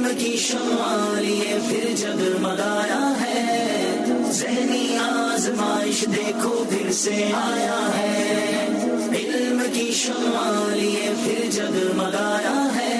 علم کی شمع لیے پھر جگمگایا ہے، ذہنی آزمائش دیکھو پھر سے آیا ہے، علم کی شمع لیے پھر جگمگایا ہے،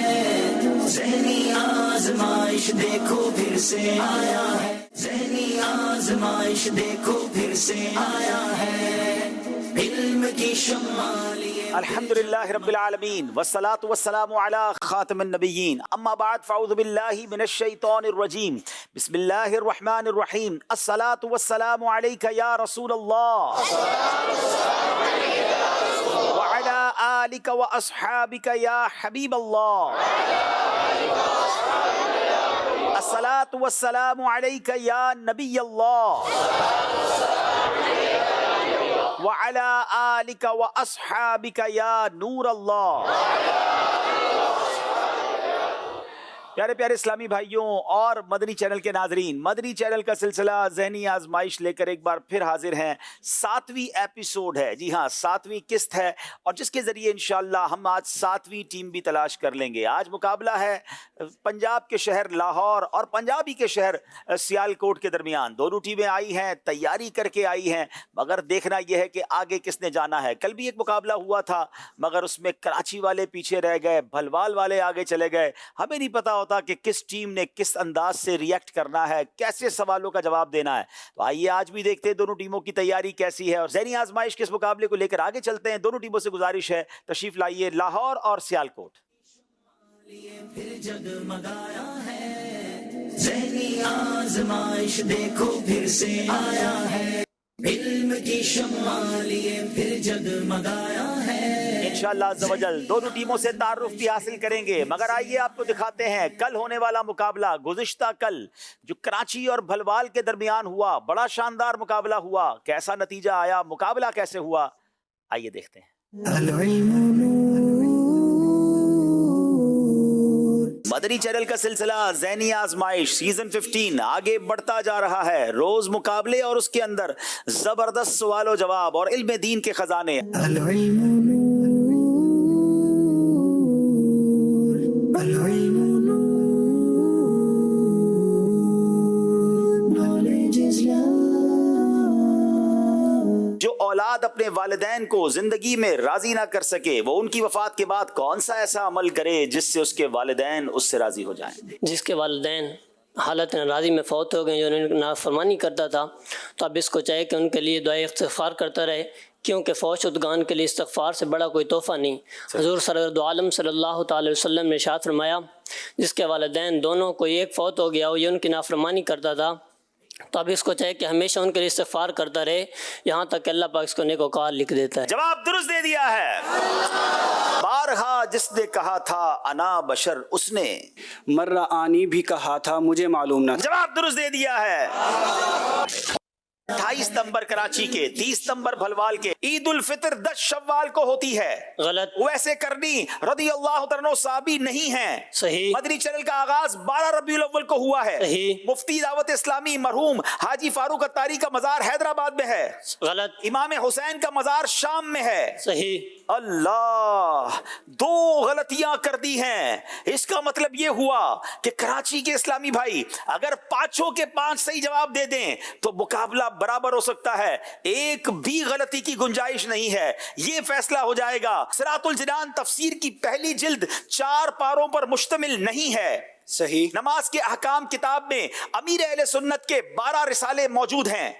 ذہنی آزمائش دیکھو پھر سے آیا ہے، ذہنی آزمائش دیکھو پھر سے آیا ہے، علم کی شمع لیے۔ الحمدللہ رب العالمین والصلاة والسلام علی خاتم النبیین، اما بعد فاعوذ باللہ من الشیطان الرجیم، بسم اللہ الرحمن الرحیم، الصلاة والسلام علیک یا رسول اللہ وعلی آلک واصحابک یا حبیب اللہ، الصلاة والسلام علیک یا نبی اللہ وعلى آلك وأصحابك يا نور اللہ۔ پیارے پیارے اسلامی بھائیوں اور مدنی چینل کے ناظرین، مدنی چینل کا سلسلہ ذہنی آزمائش لے کر ایک بار پھر حاضر ہیں۔ 7ویں ایپیسوڈ ہے، جی ہاں 7ویں قسط ہے، اور جس کے ذریعے انشاءاللہ ہم آج 7ویں ٹیم بھی تلاش کر لیں گے۔ آج مقابلہ ہے پنجاب کے شہر لاہور اور پنجابی کے شہر سیالکوٹ کے درمیان۔ دونوں ٹیمیں آئی ہیں، تیاری کر کے آئی ہیں، مگر دیکھنا یہ ہے کہ آگے کس نے جانا ہے۔ کل بھی ایک مقابلہ ہوا تھا مگر اس میں کراچی والے پیچھے رہ گئے، بھلوال والے آگے چلے گئے۔ ہمیں نہیں پتا ہوتا کہ کس ٹیم نے کس انداز سے ریئیکٹ کرنا ہے، کیسے سوالوں کا جواب دینا ہے۔ تو آئیے آج بھی دیکھتے ہیں دونوں ٹیموں کی تیاری کیسی ہے، اور ذہنی آزمائش کے اس مقابلے کو لے کر آگے چلتے ہیں۔ دونوں ٹیموں سے گزارش ہے تشریف لائیے لاہور اور سیالکوٹ۔ پھر جگمگایا ہے، ذہنی آزمائش دیکھو پھر سے آیا ہے، علم کی شمع لیے پھر جگمگایا ہے۔ انشاءاللہ عز و جل دونوں ٹیموں سے تعارف بھی حاصل کریں گے، مگر آئیے آپ کو دکھاتے ہیں کل ہونے والا مقابلہ۔ گزشتہ کل جو کراچی اور بھلوال کے درمیان ہوا، بڑا شاندار مقابلہ ہوا، کیسا نتیجہ آیا، مقابلہ کیسے ہوا، آئیے دیکھتے ہیں۔ مدنی چینل کا سلسلہ ذہنی آزمائش سیزن 15 آگے بڑھتا جا رہا ہے، روز مقابلے اور اس کے اندر زبردست سوال و جواب اور علم دین کے خزانے۔ جو اولاد اپنے والدین کو زندگی میں راضی نہ کر سکے، وہ ان کی وفات کے بعد کون سا ایسا عمل کرے جس سے اس کے والدین اس سے راضی ہو جائیں؟ جس کے والدین حالت ناراضی میں فوت ہو گئے، جو انہوں نے نافرمانی کرتا تھا، تو اب اس کو چاہے کہ ان کے لیے دعائے استغفار کرتا رہے، کیونکہ فوت شدگان کے لیے استغفار سے بڑا کوئی تحفہ نہیں۔ حضور سرور عالم صلی اللہ تعالی وسلم نے ارشاد فرمایا، جس کے والدین دونوں کوئی ایک فوت ہو گیا ہو، یہ ان کی نافرمانی کرتا تھا، تو اب اس کو چاہے کہ ہمیشہ ان کے لیے استغفار کرتا رہے، یہاں تک کہ اللہ پاک اس کو نیکوکار لکھ دیتا ہے۔ جواب درست دے دیا ہے۔ بارہا جس نے کہا تھا انا بشر، اس نے مرہ آنی بھی کہا تھا مجھے معلوم نہ تھا۔ جواب درست دے دیا ہے۔ 28 نمبر کراچی کے، 30 نمبر بھلوال کے۔ عید الفطر 10 شوال کو ہوتی ہے۔ غلط۔ ویسے کرنی رضی اللہ عنہ صحابی نہیں ہیں۔ صحیح۔ مدنی چینل کا آغاز 12 ربیع الاول کو ہوا ہے۔ صحیح۔ مفتی دعوت اسلامی مرحوم حاجی فاروق اتاری کا مزار حیدرآباد میں ہے۔ غلط۔ امام حسین کا مزار شام میں ہے۔ صحیح۔ اللہ، 2 غلطیاں کر دی ہیں۔ اس کا مطلب یہ ہوا کہ کراچی کے اسلامی بھائی اگر 5 کے 5 صحیح جواب دے دیں تو مقابلہ برابر ہو سکتا ہے، ایک بھی غلطی کی گنجائش نہیں ہے۔ یہ فیصلہ ہو جائے گا۔ صراط الجنان تفسیر کی پہلی جلد 4 پاروں پر مشتمل نہیں ہے۔ صحیح۔ نماز کے احکام کتاب میں امیر اہل سنت کے 12 رسالے موجود ہیں۔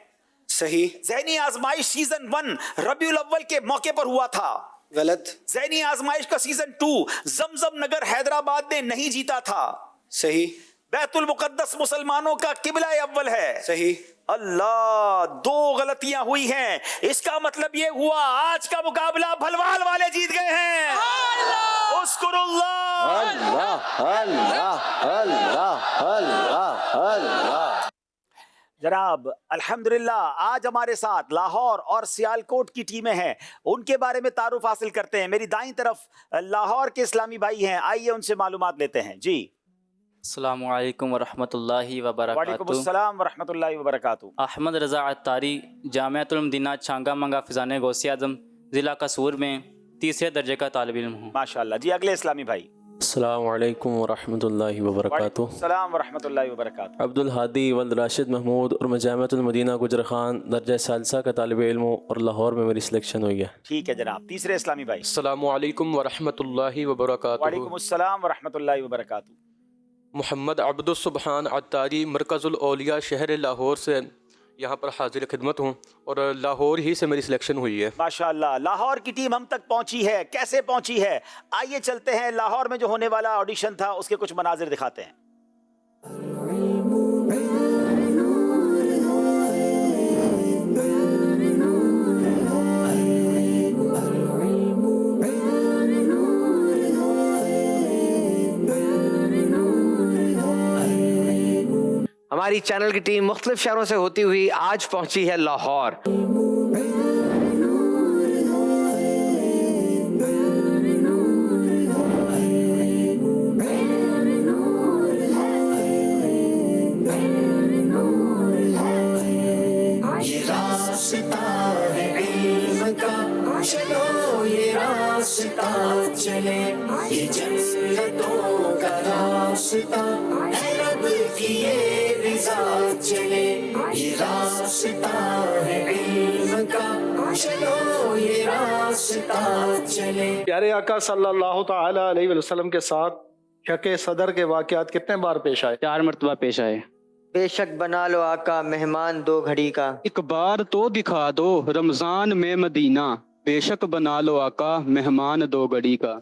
صحیح۔ ذہنی آزمائش سیزن 1 ربیع الاول کے موقع پر ہوا تھا۔ غلط۔ ذہنی آزمائش کا سیزن 2 زمزم نگر حیدرآباد نے نہیں جیتا تھا۔ صحیح۔ بیت المقدس مسلمانوں کا قبلہ اول ہے۔ صحیح۔ اللہ، 2 غلطیاں ہوئی ہیں۔ اس کا مطلب یہ ہوا آج کا مقابلہ بھلوال والے جیت گئے ہیں۔ اذکر اللہ، اللہ اللہ اللہ اللہ اللہ۔ جناب الحمدللہ آج ہمارے ساتھ لاہور اور سیالکوٹ کی ٹیمیں ہیں، ان کے بارے میں تعارف حاصل کرتے ہیں۔ میری دائیں طرف لاہور کے اسلامی بھائی ہیں، آئیے ان سے معلومات لیتے ہیں۔ جی السلام علیکم ورحمۃ اللہ وعلیکم وبرکاتہ۔ السلام ورحمۃ اللہ وبرکاتہ۔ احمد رضا عطاری، جامعۃ المدینہ چھانگا منگا فضان غوثی اعظم، ضلع قصور میں 3رے درجے کا طالب علم ہوں۔ ماشاءاللہ۔ جی اگلے اسلامی بھائی۔ السلام علیکم ورحمۃ اللہ وبرکاتہ۔ السلام ورحمۃ اللہ وبرکاتہ۔ عبد الحادی ولد راشد محمود، اور میں جامعۃ المدینہ گجر خان درجہ ثالثہ کا طالب علم ہوں، اور لاہور میں میری سلیکشن ہوئی ہے۔ ٹھیک ہے جناب، تیسرے اسلامی بھائی۔ السلام علیکم ورحمۃ اللہ وبرکاتہ۔ وعلیکم السلام ورحمۃ اللہ وبرکاتہ۔ محمد عبد السبحان عطاری، مرکز الاولیاء، شہر لاہور سے یہاں پر حاضر خدمت ہوں، اور لاہور ہی سے میری سلیکشن ہوئی ہے۔ ماشاءاللہ، لاہور کی ٹیم ہم تک پہنچی ہے، کیسے پہنچی ہے؟ آئیے چلتے ہیں، لاہور میں جو ہونے والا آڈیشن تھا اس کے کچھ مناظر دکھاتے ہیں۔ ہماری چینل کی ٹیم مختلف شہروں سے ہوتی ہوئی آج پہنچی ہے لاہور۔ یہ راستہ ہے علم کا، چلو یہ راستہ چلے، یہ جنتوں کا راستہ ہے، رب کی یہ رضا چلے، یہ راستہ ہے علم کا، چلو یہ راستہ چلے۔ پیارے آقا صلی اللہ تعالی علیہ وسلم کے ساتھ شک صدر کے واقعات کتنے بار پیش آئے؟ 4 مرتبہ پیش آئے۔ بے شک بنا لو آقا مہمان 2 گھڑی کا، ایک بار تو دکھا دو رمضان میں مدینہ، بے شک بنا لو آقا مہمان 2 گھڑی کا۔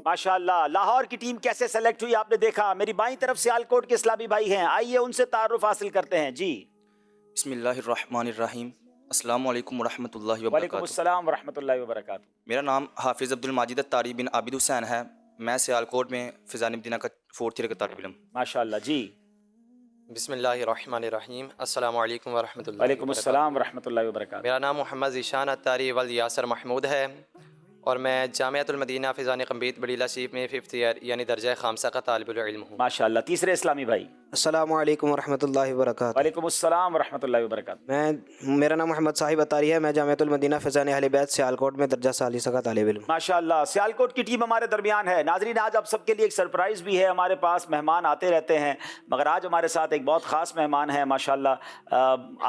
ماشاءاللہ، لاہور کی ٹیم کیسے سلیکٹ ہوئی آپ نے دیکھا۔ میری بائیں طرف سیالکوٹ کے اسلامی بھائی ہیں، آئیے ان سے تعارف حاصل کرتے ہیں۔ جی بسم اللہ الرحمن الرحیم۔ السلام علیکم ورحمۃ اللہ وعلیکم وبرکاتہ۔ السلام ورحمۃ اللہ وبرکاتہ۔ میرا نام حافظ عبد الماجد الطاری بن عابد حسین ہے، میں سیالکوٹ میں فضان مدینہ کا 4th ایئر کا طالب علم۔ ماشاءاللہ جی۔ بسم اللہ الرحمن الرحیم۔ السلام علیکم ورحمۃ اللہ۔ وعلیکم السلام ورحمۃ اللہ وبرکاتہ۔ میرا نام محمد ذیشان عطاری ولد یاسر محمود ہے، اور میں جامعۃ المدینہ فیضان قمبیت بڑیلہ شریف میں 5th ایئر یعنی درجہ خامسہ کا طالب العلم ہوں۔ ماشاءاللہ، تیسرے اسلامی بھائی۔ السلام علیکم ورحمۃ اللہ وبرکاتہ۔ وعلیکم السلام ورحمۃ اللہ وبرکاتہ۔ میرا نام محمد صاحب عطاری ہے، میں جامعۃ المدینہ فیضان اہل بیت سیالکوٹ میں درجہ ثالثہ کا طالب علم۔ ماشاءاللہ، سیالکوٹ کی ٹیم ہمارے درمیان ہے۔ ناظرین، آج آپ سب کے لیے ایک سرپرائز بھی ہے، ہمارے پاس مہمان آتے رہتے ہیں مگر آج ہمارے ساتھ ایک بہت خاص مہمان ہیں۔ ماشاءاللہ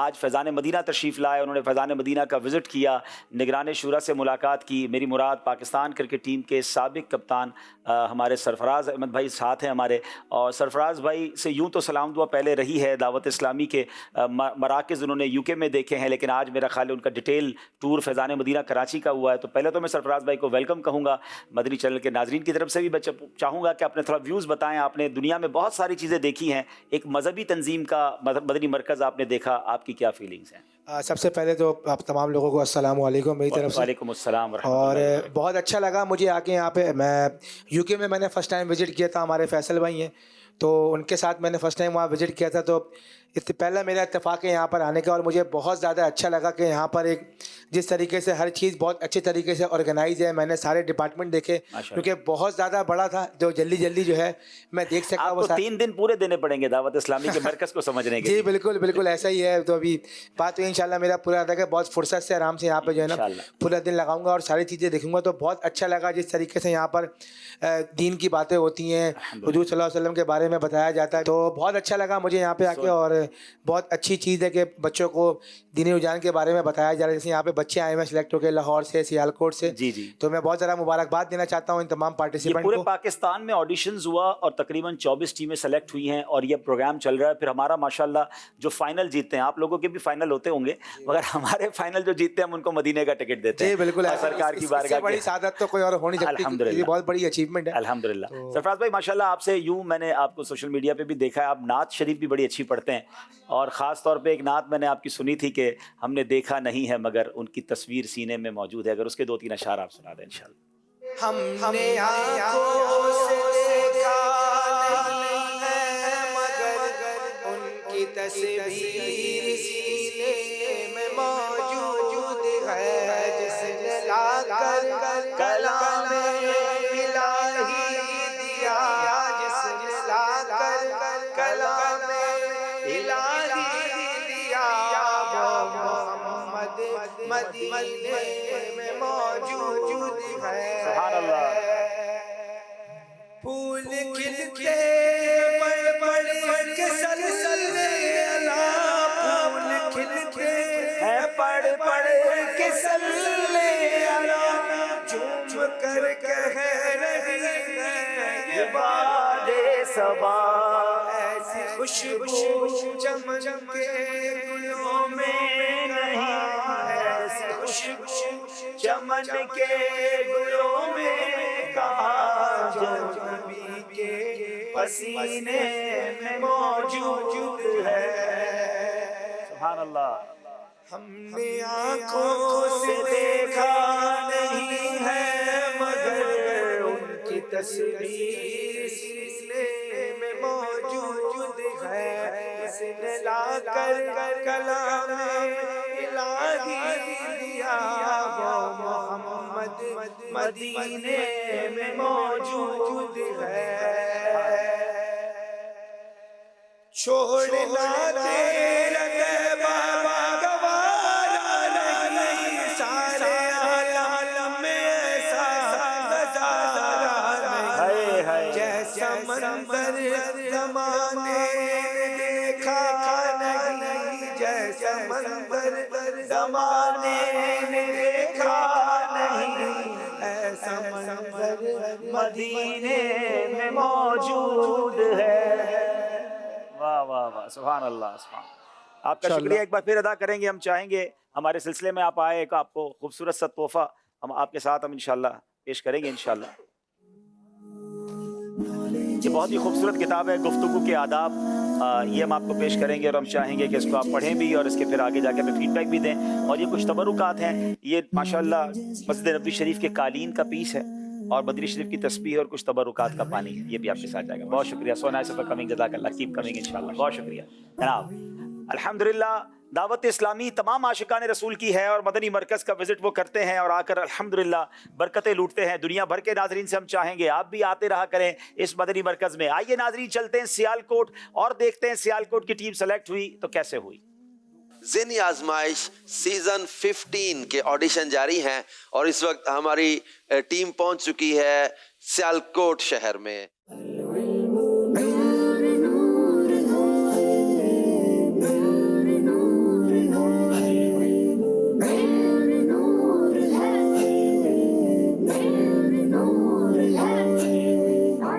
آج فیضان مدینہ تشریف لائے، انہوں نے فیضان مدینہ کا وزٹ کیا، نگران شورا سے ملاقات کی۔ میری مراد پاکستان کرکٹ ٹیم کے سابق کپتان ہمارے سرفراز احمد بھائی ساتھ ہیں ہمارے، اور سرفراز بھائی سے یوں تو سلام دعا پہلے رہی ہے، دعوت اسلامی کے مراکز انہوں نے UK میں دیکھے ہیں، لیکن آج میرا خیال ہے ان کا ڈیٹیل ٹور فیضان مدینہ کراچی کا ہوا ہے۔ تو پہلے تو میں سرفراز بھائی کو ویلکم کہوں گا، مدنی چینل کے ناظرین کی طرف سے بھی چاہوں گا کہ اپنے تھوڑا ویوز بتائیں۔ آپ نے دنیا میں بہت ساری چیزیں دیکھی ہیں، ایک مذہبی تنظیم کا مدنی مرکز آپ نے دیکھا، آپ کی کیا فیلنگز ہیں؟ سب سے پہلے تو آپ تمام لوگوں کو السلام علیکم میری طرف سے۔ وعلیکم السلام ورحمۃ اور اللہ وبرکاتہ۔ بہت اچھا لگا مجھے آ کے یہاں پہ۔ میں UK میں نے فرسٹ ٹائم وزٹ کیا تھا، ہمارے فیصل بھائی ہیں تو ان کے ساتھ میں نے فرسٹ ٹائم وہاں وزٹ کیا تھا، تو پہلا میرا اتفاق ہے یہاں پر آنے کا، اور مجھے بہت زیادہ اچھا لگا کہ یہاں پر ایک جس طریقے سے ہر چیز بہت اچھے طریقے سے آرگنائز ہے۔ میں نے سارے ڈپارٹمنٹ دیکھے کیونکہ بہت زیادہ بڑا تھا، جو جلدی جو ہے میں دیکھ سکا۔ آپ کو 3 دن پورے دینے پڑیں گے دعوت اسلامی کے مرکز کو سمجھنے کے۔ جی بالکل ایسا ہی ہے۔ تو ابھی بات ہوئی انشاءاللہ میرا پورا تھا کہ بہت فرصت سے آرام سے یہاں پہ جو ہے نا پورا دن لگاؤں گا اور ساری چیزیں دیکھوں گا۔ تو بہت اچھا لگا جس طریقے سے یہاں پر دین کی باتیں ہوتی ہیں، حضور صلی اللہ علیہ وسلم کے بارے میں بتایا جاتا ہے، تو بہت اچھا لگا مجھے یہاں پہ آ کے۔ اور بہت اچھی چیز ہے کہ بچوں کو دینی رجحان کے بارے میں بتایا جا رہا ہے۔ جیسے یہاں پہ بچے آئے ہوئے سلیکٹ ہو کے لاہور سے، سیالکوٹ سے، تو میں بہت زیادہ مبارکباد دینا چاہتا ہوں ان تمام پارٹیسپینٹ کو۔ پورے پاکستان میں آڈیشنز ہوا اور تقریباً 24 ٹیمیں سلیکٹ ہوئی ہیں اور یہ پروگرام چل رہا ہے۔ پھر ہمارا ماشاءاللہ جو فائنل جیتتے ہیں، آپ لوگوں کے بھی فائنل ہوتے ہوں گے مگر ہمارے فائنل جو جیتتے ہیں ہم ان کو مدینے کا ٹکٹ دیتے ہیں۔ جی بالکل، سرکار کی بارگاہ سے بڑی سعادت تو کوئی اور ہو نہیں سکتی، یہ بہت بڑی اچیومنٹ ہے الحمدللہ۔ سرفراز بھائی ماشاءاللہ آپ سے یوں میں نے آپ کو سوشل میڈیا پہ بھی دیکھا ہے، آپ نعت شریف بھی بڑی اچھی پڑھتے ہیں، اور خاص طور پہ ایک نعت میں نے آپ کی سنی تھی کہ ہم نے دیکھا نہیں ہے مگر ان کی تصویر سینے میں موجود ہے۔ اگر اس کے 2-3 اشعار آپ سنا دیں انشاءاللہ۔ ہم نے آنکھوں سے دیکھا نہیں ہے مگر ان کی تصویر سینے میں موجود ہے، جس نے لا کر کلام الہی دیا، جس نے لا کر کلام الہی مدینے میں موجود ہے سبحان اللہ پھول کھلتے پڑ پڑ کے سلسلے اللہ پھول کھلتے ہے پڑھ پڑھ کے سلے اللہ جھوم کر کہہ رہی ہے یہ باد صبا ایسی خوشبو چمن کے گلوں میں نہیں ایسی خوشبو چمن کے گلوں میں کہاں جو نبی کے پسینے میں موجود ہے سبحان اللہ ہم نے آنکھوں سے دیکھا نہیں ہے مگر ان کی تصویر سینے میں موجود ہے اس نے لا کر کلام الہی دیا وہ محمد مدینے میں موجود ہے چھوڑنا تیرا بابا گوارا نہیں سارے عالم میں ایسا نظارہ نہیں جیسا منظر زمانے نے دیکھا نہیں جیسا منظر زمانے نے دیکھا نہیں ایسا منظر مدینے میں موجود ہے واہ واہ واہ سبحان اللہ سبحان آپ کا شکریہ ایک بار پھر ادا کریں گے ہم چاہیں گے ہمارے سلسلے میں آپ آئے ایک آپ کو خوبصورت سا تحفہ ہم آپ کے ساتھ ہم انشاءاللہ پیش کریں گے انشاءاللہ یہ بہت ہی خوبصورت کتاب ہے گفتگو کے آداب یہ ہم آپ کو پیش کریں گے اور ہم چاہیں گے کہ اس کو آپ پڑھیں بھی اور اس کے پھر آگے جا کے ہمیں فیڈ بیک بھی دیں اور یہ کچھ تبرکات ہیں یہ ماشاءاللہ مسجد نبوی شریف کے قالین کا پیس ہے اور بدری شریف کی تسبیح اور کچھ تبرکات کا پانی ہے یہ بھی آپ کے ساتھ جائے گا بہت شکریہ سو نائس فار کمنگ جزاک اللہ کیپ کمنگ انشاءاللہ بہت شکریہ جناب الحمدللہ دعوت اسلامی تمام عاشقان رسول کی ہے اور مدنی مرکز کا وزٹ وہ کرتے ہیں اور آ کر الحمدللہ برکتیں لوٹتے ہیں دنیا بھر کے ناظرین سے ہم چاہیں گے آپ بھی آتے رہا کریں اس مدنی مرکز میں آئیے ناظرین چلتے ہیں سیالکوٹ اور دیکھتے ہیں سیالکوٹ کی ٹیم سلیکٹ ہوئی تو کیسے ہوئی ذہنی آزمائش سیزن 15 کے آڈیشن جاری ہیں اور اس وقت ہماری ٹیم پہنچ چکی ہے سیالکوٹ شہر میں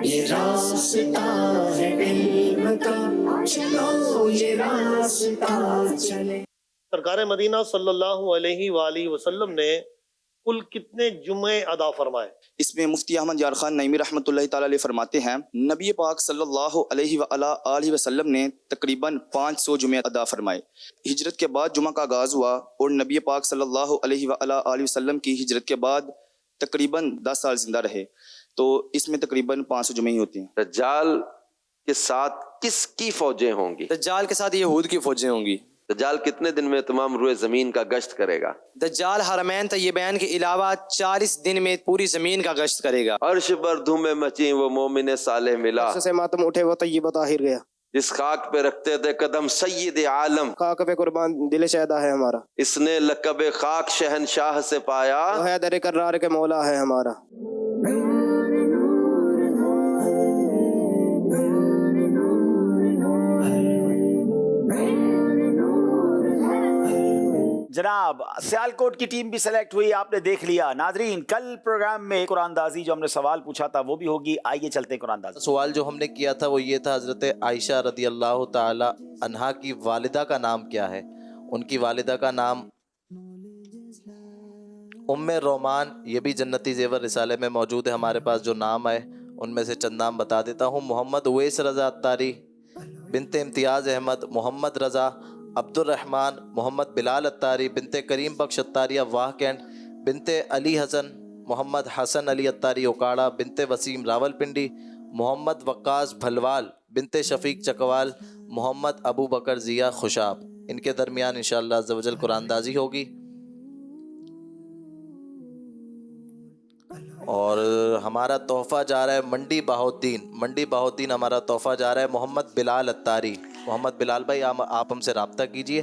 یہ راستہ ہے علم کا چلو یہ راستہ چلے سرکار مدینہ صلی اللہ علیہ وآلہ وسلم نے کل کتنے جمعے ادا فرمائے؟ اس میں مفتی احمد یار خان نعیمی رحمۃ اللہ تعالی علیہ فرماتے ہیں نبی پاک صلی اللہ علیہ وآلہ وسلم نے تقریباً 500 جمعے ادا فرمائے ہجرت کے بعد جمعہ کا آغاز ہوا اور نبی پاک صلی اللہ علیہ وآلہ وسلم کی ہجرت کے بعد تقریباً 10 سال زندہ رہے تو اس میں تقریباً 500 جمعے ہی ہوتے ہیں دجال کے ساتھ کس کی فوجیں ہوں گی؟ دجال کے ساتھ یہود کی فوجیں ہوں گی۔ دجال کتنے دن میں تمام روئے زمین کا گشت کرے گا؟ دجال حرمین طیبین کے علاوہ 40 دن میں پوری زمین کا گشت کرے گا۔ عرش پر دھومیں مچیں وہ مومن صالح ملا سے ماتم اٹھے وہ طیبہ طاہر گیا جس خاک پہ رکھتے تھے قدم سید عالم خاک پہ قربان دل شہدا ہے ہمارا اس نے لقب خاک شہنشاہ سے پایا وہ حیدر کرار کے مولا ہے ہمارا جناب سیالکوٹ کی ٹیم بھی سلیکٹ ہوئی آپ نے دیکھ لیا ناظرین کل پروگرام میں قرآن دازی جو ہم نے سوال پوچھا تھا وہ بھی ہوگی آئیے چلتے ہیں قرآن دازی سوال جو ہم نے کیا تھا وہ یہ تھا حضرت عائشہ رضی اللہ تعالی عنہا کی والدہ کا نام کیا ہے؟ ان کی والدہ کا نام ام رومان یہ بھی جنتی زیور رسالے میں موجود ہے ہمارے پاس جو نام ہے ان میں سے چند نام بتا دیتا ہوں محمد اویس رضا اتاری بنت امتیاز احمد محمد رضا عبد الرحمن محمد بلال اتاری بنت کریم بخش اتاریہ واہ کینٹ بنت علی حسن محمد حسن علی اتاری اوکاڑا بنت وسیم راول پنڈی محمد وقاص بھلوال بنت شفیق چکوال محمد ابو بکر ضیاء خوشاب ان کے درمیان انشاءاللہ عز و جل قرآن دازی ہوگی اور ہمارا تحفہ جا رہا ہے منڈی بہاؤدین ہمارا تحفہ جا رہا ہے محمد بلال اتاری محمد بلال بھائی آپ ہم سے رابطہ کیجئے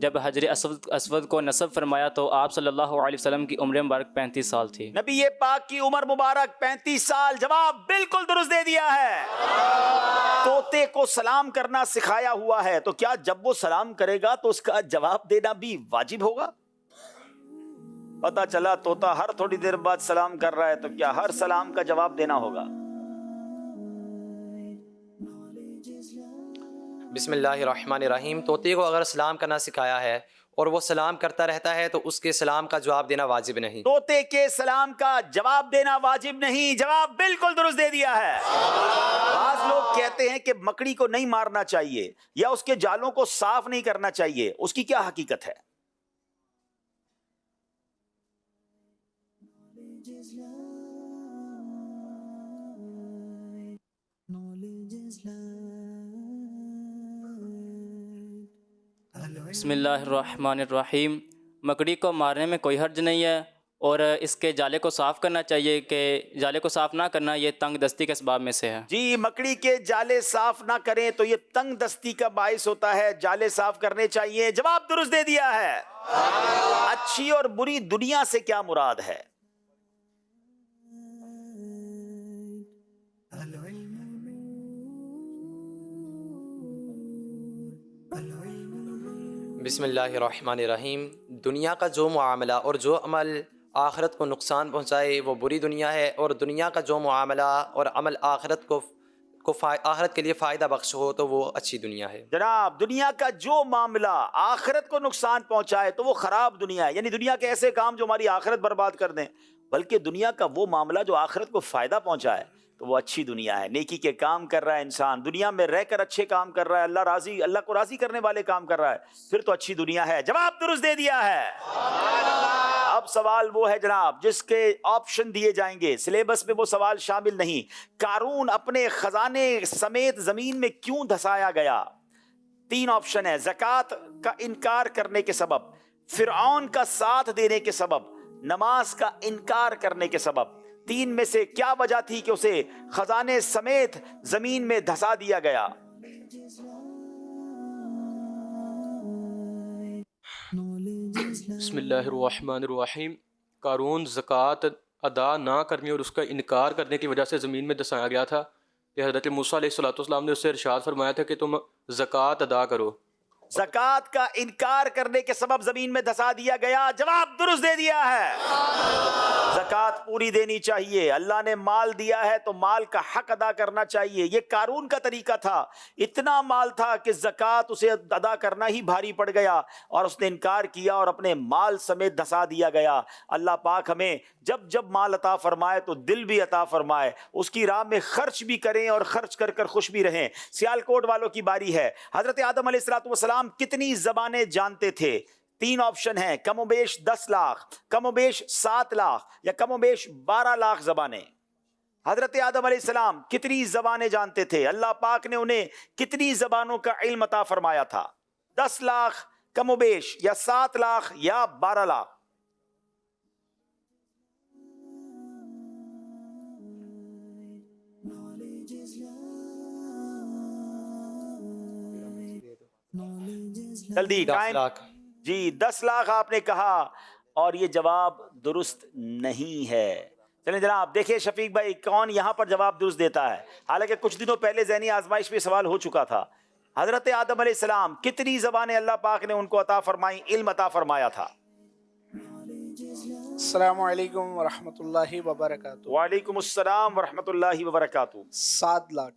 جب حجر اسود کو نصب فرمایا تو آپ صلی اللہ علیہ وسلم کی عمر مبارک 35 سال تھی. نبی پاک کی عمر مبارک 35 سال. جواب بالکل درست دے دیا ہے. طوطے کو سلام کرنا سکھایا ہوا ہے تو کیا جب وہ سلام کرے گا تو اس کا جواب دینا بھی واجب ہوگا؟ پتا چلا طوطا ہر تھوڑی دیر بعد سلام کر رہا ہے تو کیا ہر سلام کا جواب دینا ہوگا؟ بسم اللہ الرحمن الرحیم. طوطے کو اگر سلام کرنا سکھایا ہے اور وہ سلام کرتا رہتا ہے تو اس کے سلام کا جواب دینا واجب نہیں. طوطے کے سلام کا جواب دینا واجب نہیں. جواب بالکل درست دے دیا ہے. بعض لوگ کہتے ہیں کہ مکڑی کو نہیں مارنا چاہیے یا اس کے جالوں کو صاف نہیں کرنا چاہیے. اس کی کیا حقیقت ہے؟ بسم اللہ الرحمن الرحیم. مکڑی کو مارنے میں کوئی حرج نہیں ہے اور اس کے جالے کو صاف کرنا چاہیے کہ جالے کو صاف نہ کرنا یہ تنگ دستی کے اسباب میں سے ہے. جی مکڑی کے جالے صاف نہ کریں تو یہ تنگ دستی کا باعث ہوتا ہے. جالے صاف کرنے چاہیے. جواب درست دے دیا ہے. اچھی اور بری دنیا سے کیا مراد ہے؟ بسم اللہ الرحمن الرحیم. دنیا کا جو معاملہ اور جو عمل آخرت کو نقصان پہنچائے وہ بری دنیا ہے، اور دنیا کا جو معاملہ اور عمل آخرت کو آخرت کے لیے فائدہ بخش ہو تو وہ اچھی دنیا ہے. جناب دنیا کا جو معاملہ آخرت کو نقصان پہنچائے تو وہ خراب دنیا ہے. یعنی دنیا کے ایسے کام جو ہماری آخرت برباد کر دیں، بلکہ دنیا کا وہ معاملہ جو آخرت کو فائدہ پہنچائے تو وہ اچھی دنیا ہے. نیکی کے کام کر رہا ہے انسان، دنیا میں رہ کر اچھے کام کر رہا ہے، اللہ کو راضی کرنے والے کام کر رہا ہے، پھر تو اچھی دنیا ہے. جواب درست دے دیا ہے. اب سوال وہ ہے جناب جس کے آپشن دیے جائیں گے، سلیبس میں وہ سوال شامل نہیں. قارون اپنے خزانے سمیت زمین میں کیوں دھسایا گیا؟ 3 آپشن ہے. زکوٰۃ کا انکار کرنے کے سبب، فرعون کا ساتھ دینے کے سبب، نماز کا انکار کرنے کے سبب. 3 میں سے کیا وجہ تھی کہ اسے خزانے سمیت زمین میں دھسا دیا گیا؟ بسم اللہ الرحمن الرحیم. قارون زکوٰۃ ادا نہ کرنے اور اس کا انکار کرنے کی وجہ سے زمین میں دھسایا گیا تھا کہ حضرت موسیٰ علیہ السلام نے اس سے ارشاد فرمایا تھا کہ تم زکوٰۃ ادا کرو. زکوٰۃ کا انکار کرنے کے سبب زمین میں دھسا دیا گیا. جواب درست دے دیا ہے. زکوٰۃ پوری دینی چاہیے. اللہ نے مال دیا ہے تو مال کا حق ادا کرنا چاہیے. یہ قارون کا طریقہ تھا. اتنا مال تھا کہ زکوٰۃ اسے ادا کرنا ہی بھاری پڑ گیا اور اس نے انکار کیا اور اپنے مال سمیت دھسا دیا گیا. اللہ پاک ہمیں جب جب مال عطا فرمائے تو دل بھی عطا فرمائے، اس کی راہ میں خرچ بھی کریں اور خرچ کر کر خوش بھی رہیں. سیالکوٹ والوں کی باری ہے. حضرت آدم علیہ السلام کتنی زبانیں جانتے تھے؟ 3 آپشن ہیں. کم و بیش 10 لاکھ، کم و بیش 7 لاکھ یا کم و بیش 12 لاکھ زبانیں. حضرت آدم علیہ السلام کتنی زبانیں جانتے تھے؟ اللہ پاک نے انہیں کتنی زبانوں کا علم عطا فرمایا تھا؟ 10 لاکھ کم و بیش یا 7 لاکھ یا 12 لاکھ؟ جلدی 10 لاکھ. جی 10 لاکھ آپ نے کہا اور یہ جواب درست نہیں ہے. چلیں جناب دیکھیں شفیق بھائی کون یہاں پر جواب درست دیتا ہے. حالانکہ کچھ دنوں پہلے ذہنی آزمائش میں سوال ہو چکا تھا. حضرت آدم علیہ السلام کتنی زبانیں اللہ پاک نے ان کو عطا فرمائی، علم عطا فرمایا تھا؟ السلام علیکم ورحمۃ اللہ وبرکاتہ. وعلیکم السلام ورحمۃ اللہ وبرکاتہ. 7 لاکھ.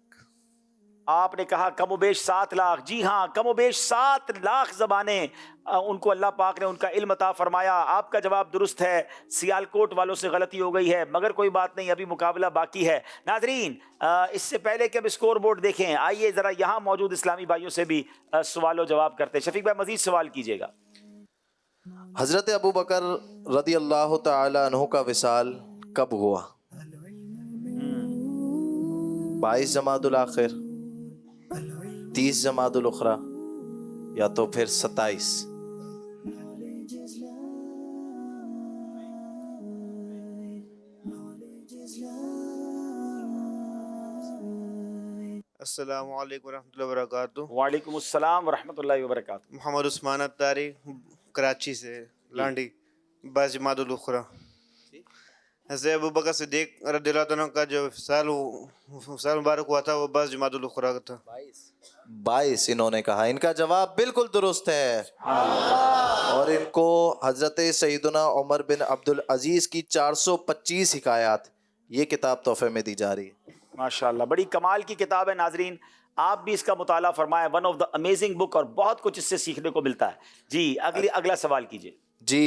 آپ نے کہا کم و بیش 7 لاکھ. جی ہاں کم و بیش 7 لاکھ زبانیں ان کو اللہ پاک نے ان کا علم عطا فرمایا. آپ کا جواب درست ہے. سیالکوٹ والوں سے غلطی ہو گئی ہے مگر کوئی بات نہیں، ابھی مقابلہ باقی ہے. ناظرین اس سے پہلے کہ اب اسکور بورڈ دیکھیں آئیے ذرا یہاں موجود اسلامی بھائیوں سے بھی سوال و جواب کرتے ہیں. شفیق بھائی مزید سوال کیجیے گا. حضرت ابو بکر رضی اللہ تعالی عنہ کا وصال کب ہوا؟ 22 جمادی الاخر، 30 جمادی الاخری یا تو پھر 27؟ السلام علیکم ورحمۃ اللہ وبرکاتہ. وعلیکم السلام ورحمۃ اللہ وبرکاتہ. محمد عثمان اتاری کراچی سے لانڈی بعض جماعت الاخرى. حضرت ابو بکر صدیق رضی اللہ عنہ کا جو سال مبارک ہوا تھا وہ بعض جماعت الاخرى کا تھا. 22 انہوں نے کہا. ان کا جواب بالکل درست ہے اور ان کو حضرت سیدنا عمر بن عبدالعزیز کی 425 حکایات یہ کتاب تحفے میں دی جا رہی ہے. ماشاءاللہ بڑی کمال کی کتاب ہے. ناظرین آپ بھی اس کا مطالعہ فرمائیں. One of the amazing book اور بہت کچھ اس سے سیکھنے کو ملتا ہے. جی اگلا سوال کیجئے. جی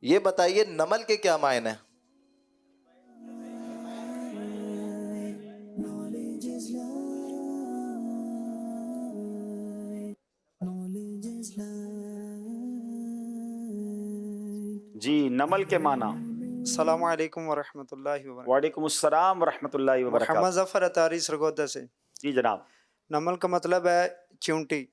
یہ بتائیے نمل کے کیا معنی ہیں؟ جی نمل کے معنی. السلام علیکم ورحمۃ اللہ وبرکاتہ. وعلیکم السلام ورحمۃ اللہ وبرکاتہ. محمد ظفر اتاری سرگودا سے. جی جناب. نمل کا مطلب ہے چونٹی.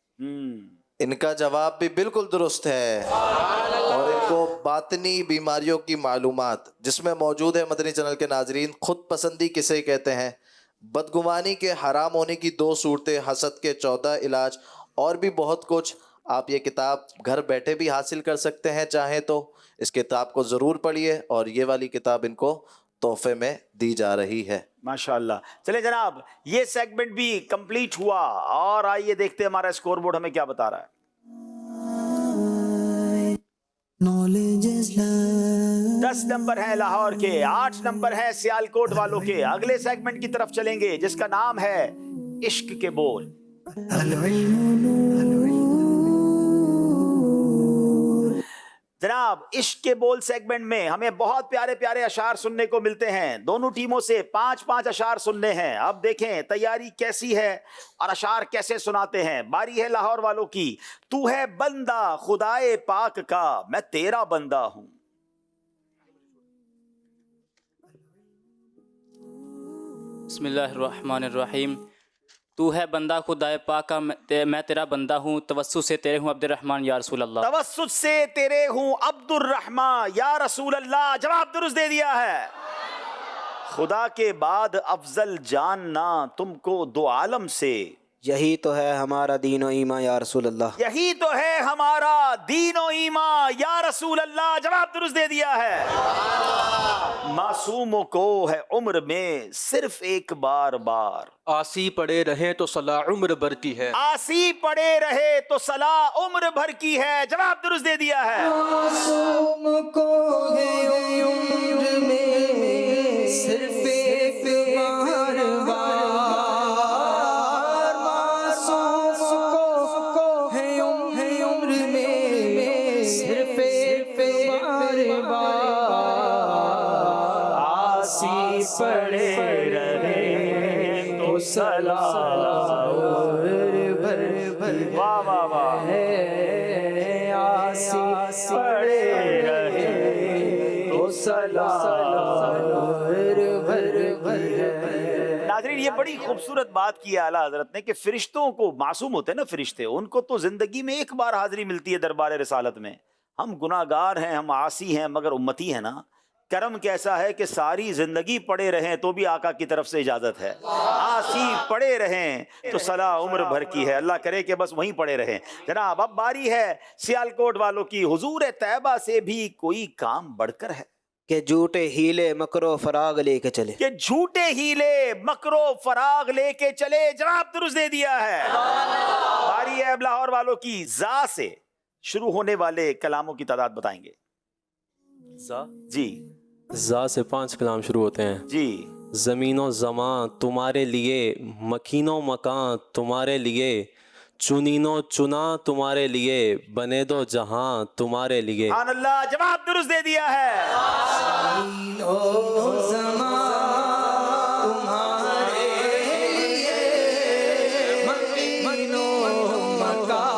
ان کا جواب بھی بالکل درست ہے اور ان کو باطنی بیماریوں کی معلومات جس میں موجود ہے. مدنی چینل کے ناظرین خود پسندی کسے کہتے ہیں، بدگمانی کے حرام ہونے کی 2 صورتیں، حسد کے 14 علاج اور بھی بہت کچھ. آپ یہ کتاب گھر بیٹھے بھی حاصل کر سکتے ہیں چاہیں تو. اس کتاب کو ضرور پڑھیے اور یہ والی کتاب ان کو تحفے میں دی جا رہی ہے. ماشاءاللہ. چلیں جناب یہ سیگمنٹ بھی کمپلیٹ ہوا اور آئیے دیکھتے ہیں ہمارا اسکور بورڈ ہمیں کیا بتا رہا ہے. 10 نمبر ہے لاہور کے، 8 نمبر ہے سیالکوٹ والوں کے. اگلے سیگمنٹ کی طرف چلیں گے جس کا نام ہے عشق کے بول. جناب عشق کے بول سیگمنٹ میں ہمیں بہت پیارے پیارے اشعار سننے کو ملتے ہیں. دونوں ٹیموں سے 5-5 اشعار سننے ہیں. اب دیکھیں تیاری کیسی ہے اور اشعار کیسے سناتے ہیں. باری ہے لاہور والوں کی. تو ہے بندہ خدائے پاک کا، میں تیرا بندہ ہوں. بسم اللہ الرحمن الرحیم. تو ہے بندہ خدائے پاک کا، میں تیرا بندہ ہوں. توسط سے تیرے ہوں عبد الرحمن یا رسول اللہ. توسط سے تیرے ہوں عبد الرحمن یا رسول اللہ. جواب درست دے دیا ہے. خدا کے بعد افضل جاننا تم کو 2 عالم سے. یہی تو ہے ہمارا دین و ایمان یا رسول اللہ. یہی تو ہے ہمارا دین و ایمان یا رسول اللہ. جواب درست دے دیا ہے. معصوموں کو ہے عمر میں صرف ایک بار بار. آسی پڑے رہیں تو صلاح عمر بھر کی ہے. آسی پڑے رہے تو صلاح عمر بھر کی ہے. جواب درست دے دیا ہے. معصوم کو ہے عمر میں صرف ایک بار پڑے رہے تو صلاح بھر بھر. واہ واہ واہ. آسی پڑے رہے تو صلاح بھر بھر. ناظرین یہ بڑی خوبصورت بات کی ہے اعلیٰ حضرت نے کہ فرشتوں کو، معصوم ہوتے ہیں نا فرشتے، ان کو تو زندگی میں ایک بار حاضری ملتی ہے دربار رسالت میں. ہم گناہ گار ہیں، ہم عاصی ہیں، مگر امتی ہیں نا. کرم کیسا ہے کہ ساری زندگی پڑے رہیں تو بھی آقا کی طرف سے اجازت ہے. آسی پڑے رہیں تو صلاح عمر بھر کی ہے. اللہ کرے کہ بس وہیں پڑے رہیں. جناب اب باری ہے سیالکوٹ والوں کی. حضور طیبہ سے بھی کوئی کام بڑھ کر ہے کہ جھوٹے ہیلے مکرو فراغ لے کے چلے. کہ جھوٹے ہیلے مکرو فراغ لے کے چلے. جواب درست دے دیا ہے. باری ہے اب لاہور والوں کی. زا سے شروع ہونے والے کلاموں کی تعداد بتائیں گے. جی زا سے 5 کلام شروع ہوتے ہیں. جی. زمین و زمان تمہارے لیے، مکین و مکان تمہارے لیے، چنین و چنا تمہارے لیے، بنے دو جہاں تمہارے لیے. سبحان اللہ. جواب درست دے دیا ہے. زمین و زمان تمہارے لیے، مکین و مکان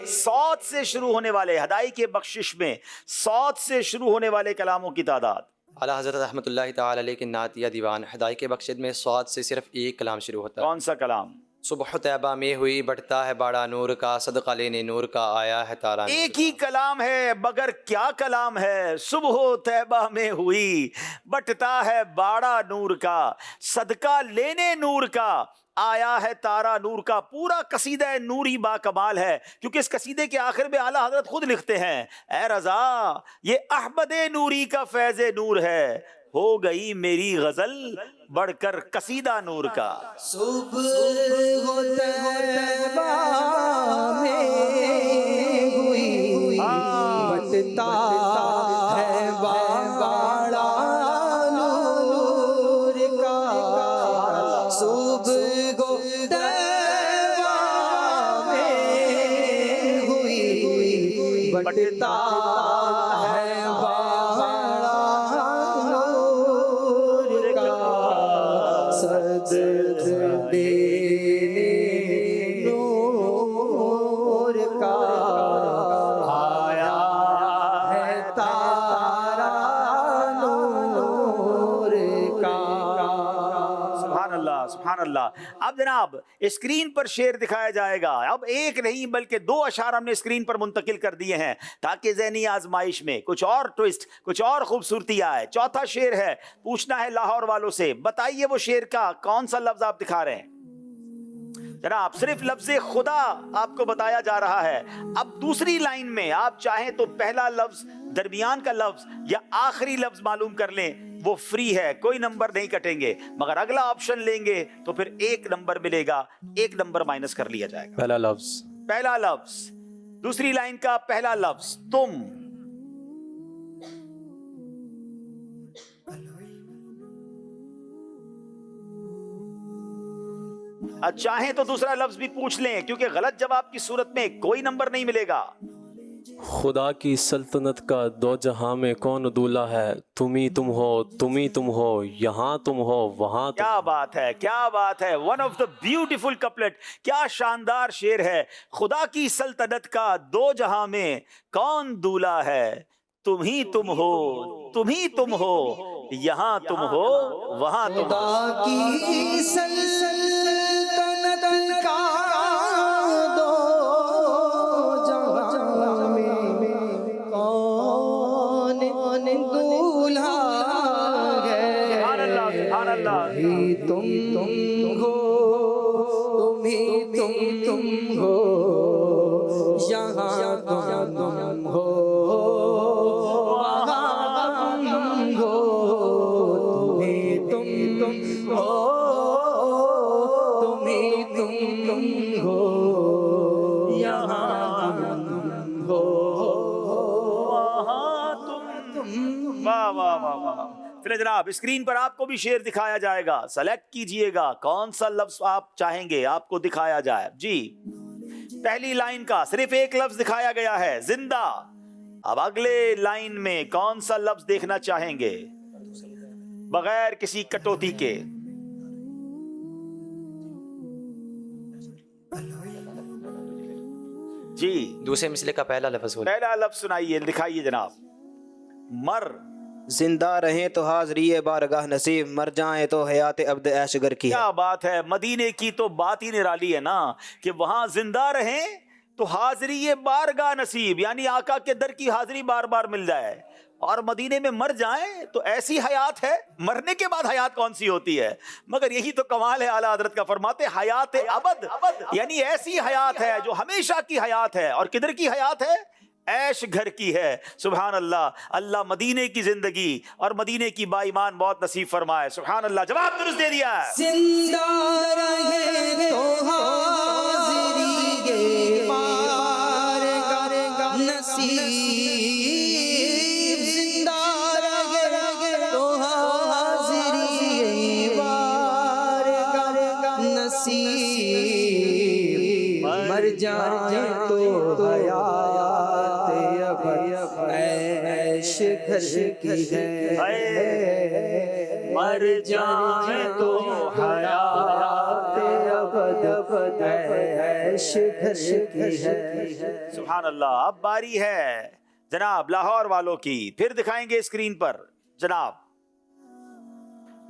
صوت سے شروع ہونے والے، ہدائی کے بخشش میں صوت سے شروع ہونے والے کلاموں کی تعداد. اعلیٰ حضرت رحمۃ اللہ تعالی علیہ کے نعتیہ دیوان ہدایت بخشد میں صاد سے صرف ایک کلام شروع ہوتا ہے. کون سا کلام؟ صبح طیبہ میں ہوئی بڑھتا ہے باڑا نور کا، صدقہ لینے نور کا آیا ہے تارا. ایک ہی کلام ہے مگر کیا کلام ہے. صبح طیبہ میں ہوئی بٹتا ہے باڑا نور کا، صدقہ لینے نور کا آیا ہے تارا نور کا. پورا قصیدہ نوری با کمال ہے، کیونکہ اس قصیدے کے آخر میں اعلیٰ حضرت خود لکھتے ہیں اے رضا یہ احمد نوری کا فیض نور ہے، ہو گئی میری غزل بڑھ کر قصیدہ نور کا. صبح طیبہ میں ہوئی بٹتا ہے باڑا نور کا، صبح طیبہ میں ہوئی بٹتا ہے باڑا نور کا، صد دینے نور کا آیا ہے تارا نور کا. سبحان اللہ سبحان اللہ. اب جناب اسکرین پر شعر دکھایا جائے گا. اب ایک نہیں بلکہ 2 اشعار ہم نے اسکرین پر منتقل کر دیے ہیں تاکہ ذہنی آزمائش میں کچھ اور ٹوسٹ، کچھ اور خوبصورتی آئے. چوتھا شعر ہے، پوچھنا ہے لاہور والوں سے، بتائیے وہ شعر کا کون سا لفظ آپ دکھا رہے ہیں. جناب صرف لفظ خدا آپ کو بتایا جا رہا ہے. اب دوسری لائن میں آپ چاہیں تو پہلا لفظ، درمیان کا لفظ یا آخری لفظ معلوم کر لیں، وہ فری ہے، کوئی نمبر نہیں کٹیں گے. مگر اگلا آپشن لیں گے تو پھر 1 نمبر ملے گا، 1 نمبر مائنس کر لیا جائے گا. پہلا لفظ، پہلا لفظ، دوسری لائن کا پہلا لفظ تم. چاہیں تو دوسرا لفظ بھی پوچھ لیں کیونکہ غلط جواب کی صورت میں کوئی نمبر نہیں ملے گا. خدا کی سلطنت کا 2 جہاں میں کون دولا ہے، تم ہی تم ہو، تم ہی تم ہو، یہاں تم ہو وہاں تم. کیا بات ہے، کیا بات ہے. One of the beautiful couplet, کیا شاندار شعر ہے. خدا کی سلطنت کا 2 جہاں میں کون دولا ہے، تم ہی تم ہو، تم ہی تم ہو، یہاں تم ہو وہاں تم. خدا کی سلطنت کا 2 جہاں میں کون دولہا ہے. سبحان اللہ سبحان اللہ. ہی تم ہو، تم ہی تم ہو، یہاں تم ہو جناب. اسکرین پر آپ کو بھی شعر دکھایا جائے گا، سلیکٹ کیجئے گا کون سا لفظ آپ چاہیں گے آپ کو دکھایا جائے. جی پہلی لائن کا صرف ایک لفظ دکھایا گیا ہے، زندہ. اب اگلے لائن میں کون سا لفظ دیکھنا چاہیں گے بغیر کسی کٹوتی کے. جی دوسرے مسئلے کا پہلا لفظ ہو. پہلا لفظ سنائیے، دکھائیے جناب. مر. زندہ رہیں تو حاضری بارگاہ نصیب، مر جائیں تو حیات عبد عیش گر کی. کیا بات ہے. مدینے کی تو بات ہی نرالی ہے نا کہ وہاں زندہ رہیں تو حاضری بارگاہ نصیب، یعنی آقا کے در کی حاضری بار بار مل جائے. اور مدینے میں مر جائیں تو ایسی حیات ہے، مرنے کے بعد حیات کون سی ہوتی ہے. مگر یہی تو کمال ہے اعلیٰ حضرت کا. فرماتے حیات ابد، یعنی ایسی حیات ہے جو ہمیشہ کی حیات ہے. اور کدھر کی حیات ہے؟ عیش گھر کی ہے. سبحان اللہ. اللہ مدینے کی زندگی اور مدینے کی با ایمان موت نصیب فرمائے. سبحان اللہ. جواب درست دے دیا ہے. زندہ رہے تو حاضری بارگاہ نصیب، زندہ رہے تو حاضری بارگاہ نصیب، مر جائیں تو حیات عیش گھر کی ہے، مر جائیں تو حیات ابد عیش گھر کی ہے. سبحان اللہ. اب باری ہے جناب لاہور والوں کی. پھر دکھائیں گے اسکرین پر جناب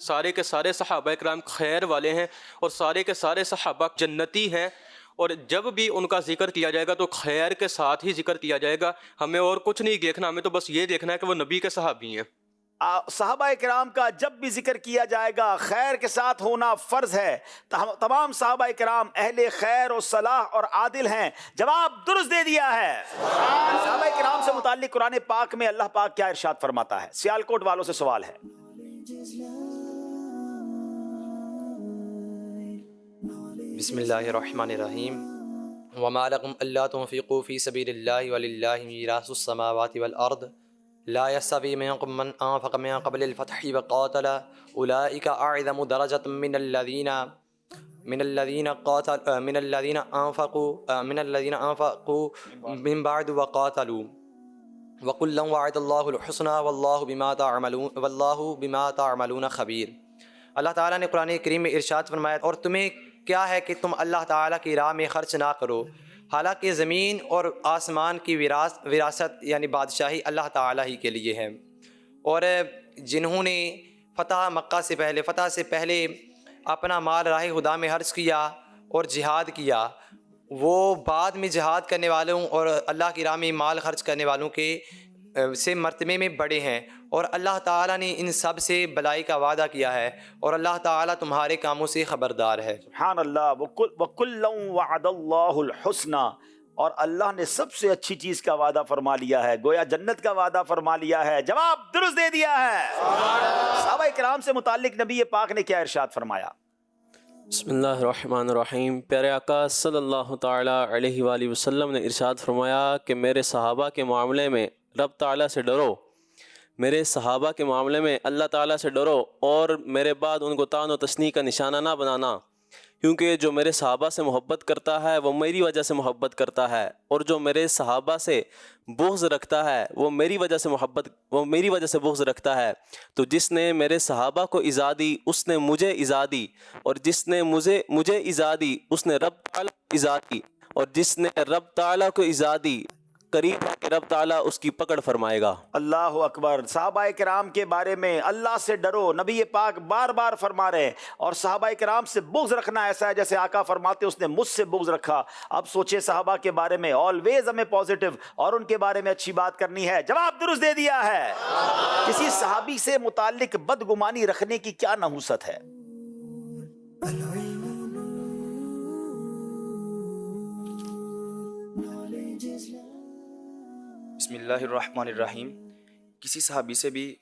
سارے کے سارے صحابہ کرام خیر والے ہیں اور سارے کے سارے صحابہ جنتی ہیں، اور جب بھی ان کا ذکر کیا جائے گا تو خیر کے ساتھ ہی ذکر کیا جائے گا. ہمیں اور کچھ نہیں دیکھنا، ہمیں تو بس یہ دیکھنا ہے کہ وہ نبی کے صحابی ہیں. صحابہ کرام کا جب بھی ذکر کیا جائے گا خیر کے ساتھ ہونا فرض ہے. تمام صحابہ کرام اہل خیر و صلاح اور عادل ہیں. جواب درست دے دیا ہے. صحابہ کرام سے متعلق قرآن پاک میں اللہ پاک کیا ارشاد فرماتا ہے؟ سیالکوٹ والوں سے سوال ہے. بسم اللہ الرحمن الرحیم. وما لکم الا تنفقوا فی سبیل اللہ وللہ میراث السماوات والارض لا يستوي منكم من انفق من قبل الفتح وقاتل اولئک اعظم درجة من الذين انفقوا من بعد وقاتلوا وكلا وعد الله الحسنى والله بما تعملون خبیر. اللہ تعالیٰ نے قرآن کریم میں ارشاد فرمایا اور تمہیں کیا ہے کہ تم اللہ تعالیٰ کی راہ میں خرچ نہ کرو، حالانکہ زمین اور آسمان کی وراثت یعنی بادشاہی اللہ تعالیٰ ہی کے لیے ہے. اور جنہوں نے فتح سے پہلے اپنا مال راہ خدا میں خرچ کیا اور جہاد کیا، وہ بعد میں جہاد کرنے والوں اور اللہ کی راہ میں مال خرچ کرنے والوں کے سے مرتبے میں بڑے ہیں، اور اللہ تعالیٰ نے ان سب سے بلائی کا وعدہ کیا ہے، اور اللہ تعالیٰ تمہارے کاموں سے خبردار ہے. سبحان اللہ. وَكُلًّا وَعَدَ اللَّهُ الْحُسْنَى، اور اللہ نے سب سے اچھی چیز کا وعدہ فرما لیا ہے، گویا جنت کا وعدہ فرما لیا ہے. جواب درست دے دیا ہے. صحابہ کرام سے متعلق نبی پاک نے کیا ارشاد فرمایا؟ بسم اللہ الرحمن الرحیم. پیارے آقا صلی اللہ تعالیٰ علیہ وآلہ وسلم نے ارشاد فرمایا کہ میرے صحابہ کے معاملے میں رب تعالیٰ سے ڈرو، میرے صحابہ کے معاملے میں اللہ تعالیٰ سے ڈرو، اور میرے بعد ان کو طعن و تشنیع کا نشانہ نہ بنانا، کیونکہ جو میرے صحابہ سے محبت کرتا ہے وہ میری وجہ سے محبت کرتا ہے، اور جو میرے صحابہ سے بغض رکھتا ہے وہ میری وجہ سے بغض رکھتا ہے. تو جس نے میرے صحابہ کو ایذا دی اس نے مجھے ایذا دی، اور جس نے مجھے ایذا دی اس نے رب تعالیٰ کو ایذا دی، اور جس نے رب تعالیٰ کو ایذا دی قریب ہے کہ رب تعالیٰ اس کی پکڑ فرمائے گا. اللہ اکبر. صحابہ کرام کے بارے میں اللہ سے ڈرو، نبی پاک بار بار فرما رہے ہیں. اور صحابہ کرام سے بغض رکھنا ایسا ہے جیسے آقا فرماتے اس نے مجھ سے بغض رکھا. اب سوچے صحابہ کے بارے میں آلویز ہمیں پازیٹیو اور ان کے بارے میں اچھی بات کرنی ہے. جواب درست دے دیا ہے. کسی صحابی سے متعلق بدگمانی رکھنے کی کیا نحوست ہے؟ بسم اللہ الرحمن الرحیم. کسی صحابی سے بھی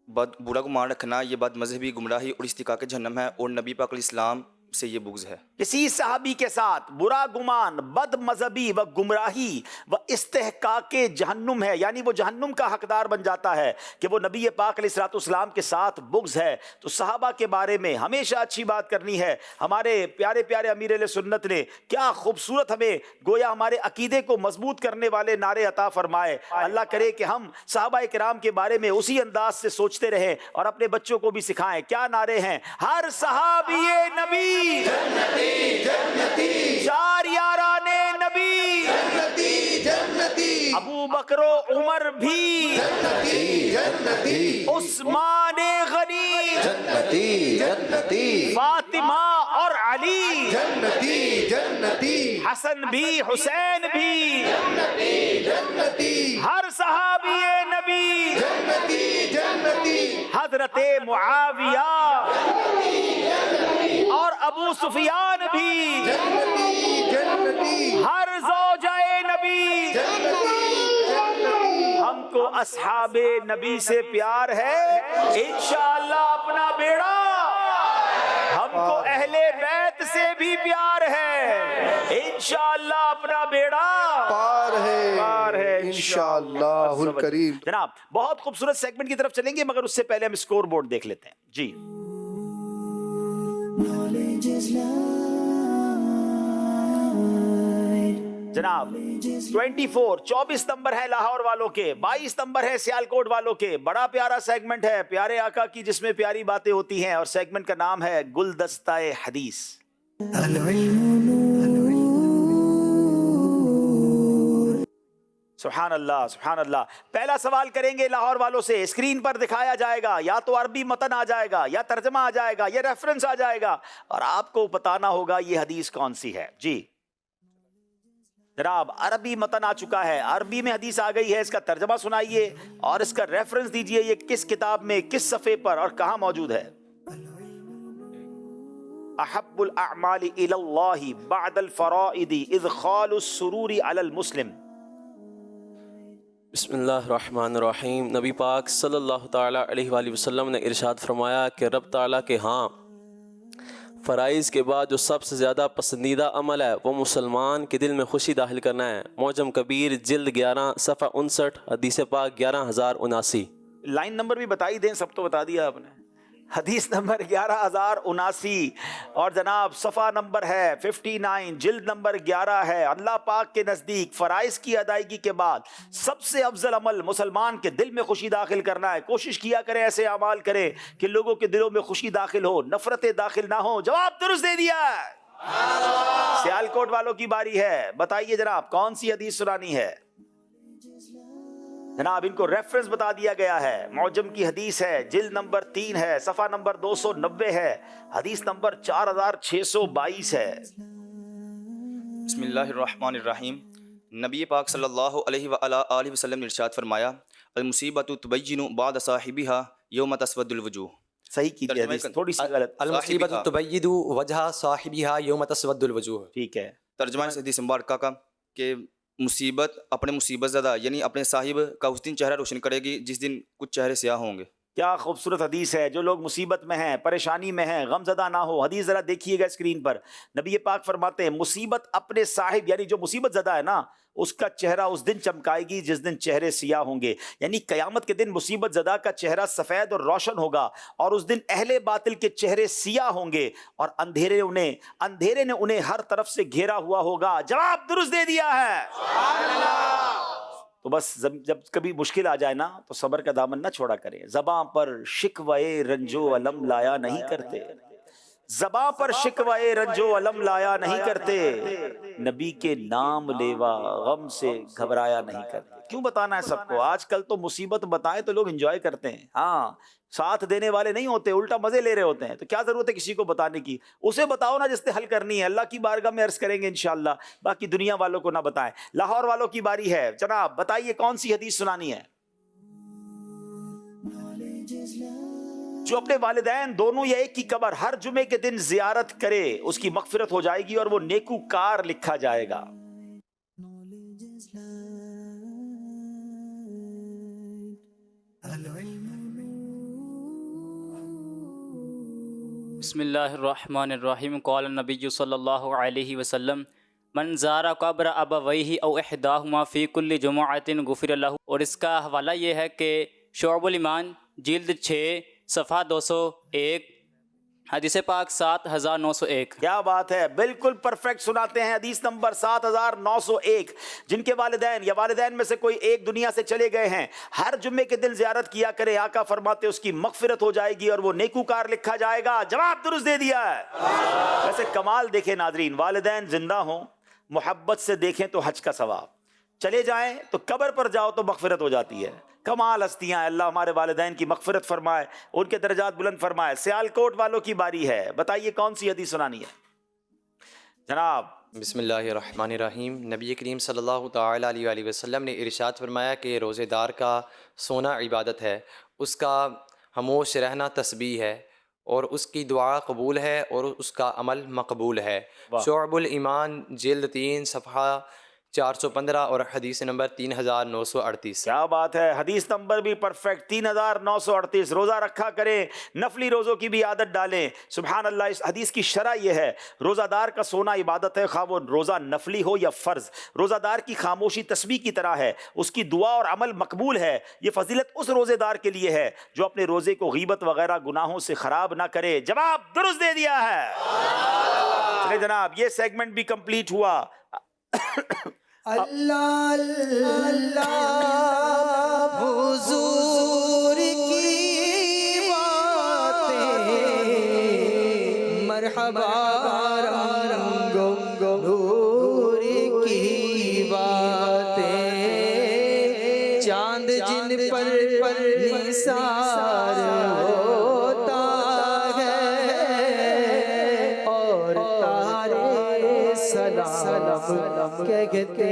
برا گمان رکھنا یہ بد مذہبی گمراہی اور استحقاق جہنم ہے، اور نبی پاک علیہ السلام سے یہ بغض ہے. کسی صحابی کے ساتھ برا گمان بد مذہبی و گمراہی و استحقاق جہنم ہے، یعنی وہ جہنم کا حقدار بن جاتا ہے کہ وہ نبی پاک علیہ السلام کے ساتھ بغض ہے. تو صحابہ کے بارے میں ہمیشہ اچھی بات کرنی ہے. ہمارے پیارے پیارے امیر اہل سنت نے کیا خوبصورت ہمیں گویا ہمارے عقیدے کو مضبوط کرنے والے نعرے عطا فرمائے. اللہ کرے کہ ہم صحابہ کرام کے بارے میں اسی انداز سے سوچتے رہیں اور اپنے بچوں کو بھی سکھائیں. کیا نعرے ہیں؟ ہر صحابی نبی جنتی جنتی، چار یاران نبی جنتی جنتی، ابو بکر و عمر بھی جنتی جنتی، عثمان غنی جنتی جنتی، فاطمہ اور علی جنتی جنتی، حسن بھی حسین بھی جنتی جنتی، ہر صحابی نبی جنتی جنتی، حضرت معاویہ اور ابو سفیان بھی جنتی جنتی، ہر زوجہ نبی جنتی جنتی. ہم کو اصحاب نبی سے پیار ہے، انشاءاللہ اپنا بیڑا. ہم کو اہل بیت سے بھی پیار ہے، انشاءاللہ اپنا بیڑا پار ہے انشاءاللہ الکریم. جناب بہت خوبصورت سیگمنٹ کی طرف چلیں گے، مگر اس سے پہلے ہم اسکور بورڈ دیکھ لیتے ہیں. جی جناب 24 نمبر ہے لاہور والوں کے، 22 نمبر ہے سیالکوٹ والوں کے. بڑا پیارا سیگمنٹ ہے پیارے آقا کی جس میں پیاری باتیں ہوتی ہیں، اور سیگمنٹ کا نام ہے گلدستہ حدیث. سبحان اللہ سبحان اللہ. پہلا سوال کریں گے لاہور والوں سے. اسکرین پر دکھایا جائے گا یا تو عربی متن آ جائے گا یا ترجمہ آ جائے گا یا ریفرنس آ جائے گا اور آپ کو بتانا ہوگا یہ حدیث کون سی ہے. جی جناب عربی متن آ چکا ہے, عربی میں حدیث آ گئی ہے, اس کا ترجمہ سنائیے اور اس کا ریفرنس دیجئے یہ کس کتاب میں کس صفحے پر اور کہاں موجود ہے. احب الاعمال الى اللہ بعد الفرائض ادخال السرور علی المسلم. بسم اللہ الرحمن الرحیم. نبی پاک صلی اللہ تعالیٰ علیہ وآلہ وسلم نے ارشاد فرمایا کہ رب تعالیٰ کے ہاں فرائض کے بعد جو سب سے زیادہ پسندیدہ عمل ہے وہ مسلمان کے دل میں خوشی داخل کرنا ہے. معجم کبیر جلد 11 صفحہ 59 حدیث پاک 11079. لائن نمبر بھی بتائی دیں, سب تو بتا دیا آپ نے. حدیث نمبر 11079 اور جناب صفحہ نمبر ہے 59, جلد نمبر 11 ہے. اللہ پاک کے نزدیک فرائض کی ادائیگی کے بعد سب سے افضل عمل مسلمان کے دل میں خوشی داخل کرنا ہے. کوشش کیا کریں, ایسے اعمال کریں کہ لوگوں کے دلوں میں خوشی داخل ہو, نفرتیں داخل نہ ہو. جواب درست دے دیا. سیالکوٹ والوں کی باری ہے, بتائیے جناب کون سی حدیث سنانی ہے. جناب ان کو ریفرنس بتا دیا گیا ہے. معجم کی حدیث ہے, جلد نمبر 3 ہے, صفحہ نمبر 290 ہے, حدیث نمبر 4622 ہے. بسم اللہ الرحمن الرحیم. نبی پاک صلی اللہ علیہ وآلہ وسلم نے ارشاد فرمایا المصیبت تبین بعد صاحبہا یوم تسود الوجوہ. صحیح کی حدیث تھوڑی سی غلط. المصیبت تبید وجہ صاحبہا یوم تسود الوجوہ. ٹھیک ہے. ترجمہ اس حدیث مبارکہ کا کہ مصیبت اپنے مصیبت زدہ یعنی اپنے صاحب کا اس دن چہرہ روشن کرے گی جس دن کچھ چہرے سیاہ ہوں گے. کیا خوبصورت حدیث ہے. جو لوگ مصیبت میں ہیں, پریشانی میں ہیں, غم زدہ نہ ہو. حدیث ذرا دیکھیے گا اسکرین پر. نبی پاک فرماتے ہیں مصیبت اپنے صاحب یعنی جو مصیبت زدہ ہے نا اس کا چہرہ اس دن چمکائے گی جس دن چہرے سیاہ ہوں گے. یعنی قیامت کے دن مصیبت زدہ کا چہرہ سفید اور روشن ہوگا اور اس دن اہل باطل کے چہرے سیاہ ہوں گے اور اندھیرے نے انہیں ہر طرف سے گھیرا ہوا ہوگا. جواب درست دے دیا ہے. تو بس جب کبھی مشکل آ جائے نا تو صبر کا دامن نہ چھوڑا کریں. زباں پر شکوے رنجو علم لایا نہیں کرتے, زباں پر شکوے رنجو علم لایا نہیں کرتے, نبی کے نام لیوا غم سے گھبرایا نہیں کرتے. کیوں بتانا ہے سب کو؟ آج کل تو مصیبت بتائیں تو لوگ انجوائے کرتے ہیں, ہاں ساتھ دینے والے نہیں ہوتے, الٹا مزے لے رہے ہوتے ہیں. تو کیا ضرورت ہے کسی کو بتانے کی؟ اسے بتاؤ نا جس نے حل کرنی ہے. اللہ کی بارگاہ میں عرض کریں گے انشاءاللہ, باقی دنیا والوں کو نہ بتائیں. لاہور والوں کی باری ہے. جناب بتائیے کون سی حدیث سنانی ہے. جو اپنے والدین دونوں یا ایک کی قبر ہر جمعے کے دن زیارت کرے اس کی مغفرت ہو جائے گی اور وہ نیکوکار لکھا جائے گا. بسم اللہ الرحمن الرحیم. قال النبی صلی اللہ علیہ وسلم من زار قبر ابویہ او احداہما فی کل جمعۃ غفر لہ. اور اس کا حوالہ یہ ہے کہ شعب الایمان جلد 6 صفحہ 201 حدیث پاک 7901. کیا بات ہے, بالکل پرفیکٹ سناتے ہیں. حدیث نمبر 7901. جن کے والدین یا والدین میں سے کوئی ایک دنیا سے چلے گئے ہیں ہر جمعے کے دن زیارت کیا کرے, آقا فرماتے اس کی مغفرت ہو جائے گی اور وہ نیکوکار لکھا جائے گا. جواب درست دے دیا ہے. ویسے کمال دیکھیں ناظرین, والدین زندہ ہوں محبت سے دیکھیں تو حج کا ثواب, چلے جائیں تو قبر پر جاؤ تو مغفرت ہو جاتی ہے. کمال ہستیاں ہیں. اللہ ہمارے والدین کی مغفرت فرمائے, ان کے درجات بلند فرمائے. سیالکوٹ والوں کی باری ہے, بتائیے کون سی حدیث سنانی ہے جناب. بسم اللہ الرحمن الرحیم. نبی کریم صلی اللہ تعالیٰ علیہ وآلہ وسلم نے ارشاد فرمایا کہ روزے دار کا سونا عبادت ہے, اس کا خاموش رہنا تسبیح ہے, اور اس کی دعا قبول ہے اور اس کا عمل مقبول ہے. شعب الایمان جلد 3 صفحہ 415 اور حدیث نمبر 3938. کیا بات ہے, حدیث نمبر بھی پرفیکٹ 3938. روزہ رکھا کریں, نفلی روزوں کی بھی عادت ڈالیں. سبحان اللہ. اس حدیث کی شرح یہ ہے روزہ دار کا سونا عبادت ہے, خواہ وہ روزہ نفلی ہو یا فرض. روزہ دار کی خاموشی تسبیح کی طرح ہے, اس کی دعا اور عمل مقبول ہے. یہ فضیلت اس روزے دار کے لیے ہے جو اپنے روزے کو غیبت وغیرہ گناہوں سے خراب نہ کرے. جواب درست دے دیا ہے. چلے جناب, یہ سیگمنٹ بھی کمپلیٹ ہوا. اللہ اللہ حضور کی باتیں مرحبا رنگو نور کی باتیں چاند جن پر نثار ہوتا ہے اور تارے سلام کہتے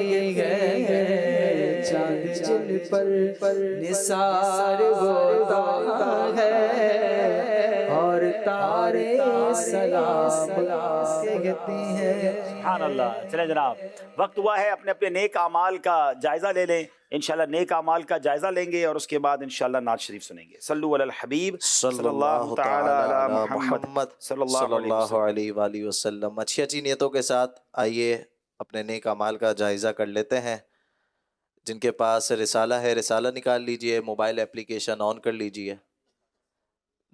ہیں، چاند جن پر نثار ہوتا ہے اور تارے سلام کہتے ہیں۔ سبحان اللہ۔ چلیں جناب، وقت ہوا ہے اپنے اپنے نیک اعمال کا جائزہ لے لیں، انشاءاللہ نیک اعمال کا جائزہ لیں گے اور اس کے بعد انشاءاللہ نعت شریف سنیں گے۔ صلو علی الحبیب صلی اللہ تعالی علی محمد صلی اللہ علیہ وآلہ وسلم۔ اچھی اچھی نیتوں کے ساتھ آئیے اپنے نیک اعمال کا جائزہ کر لیتے ہیں۔ جن کے پاس رسالہ ہے رسالہ نکال لیجئے، موبائل اپلیکیشن آن کر لیجئے۔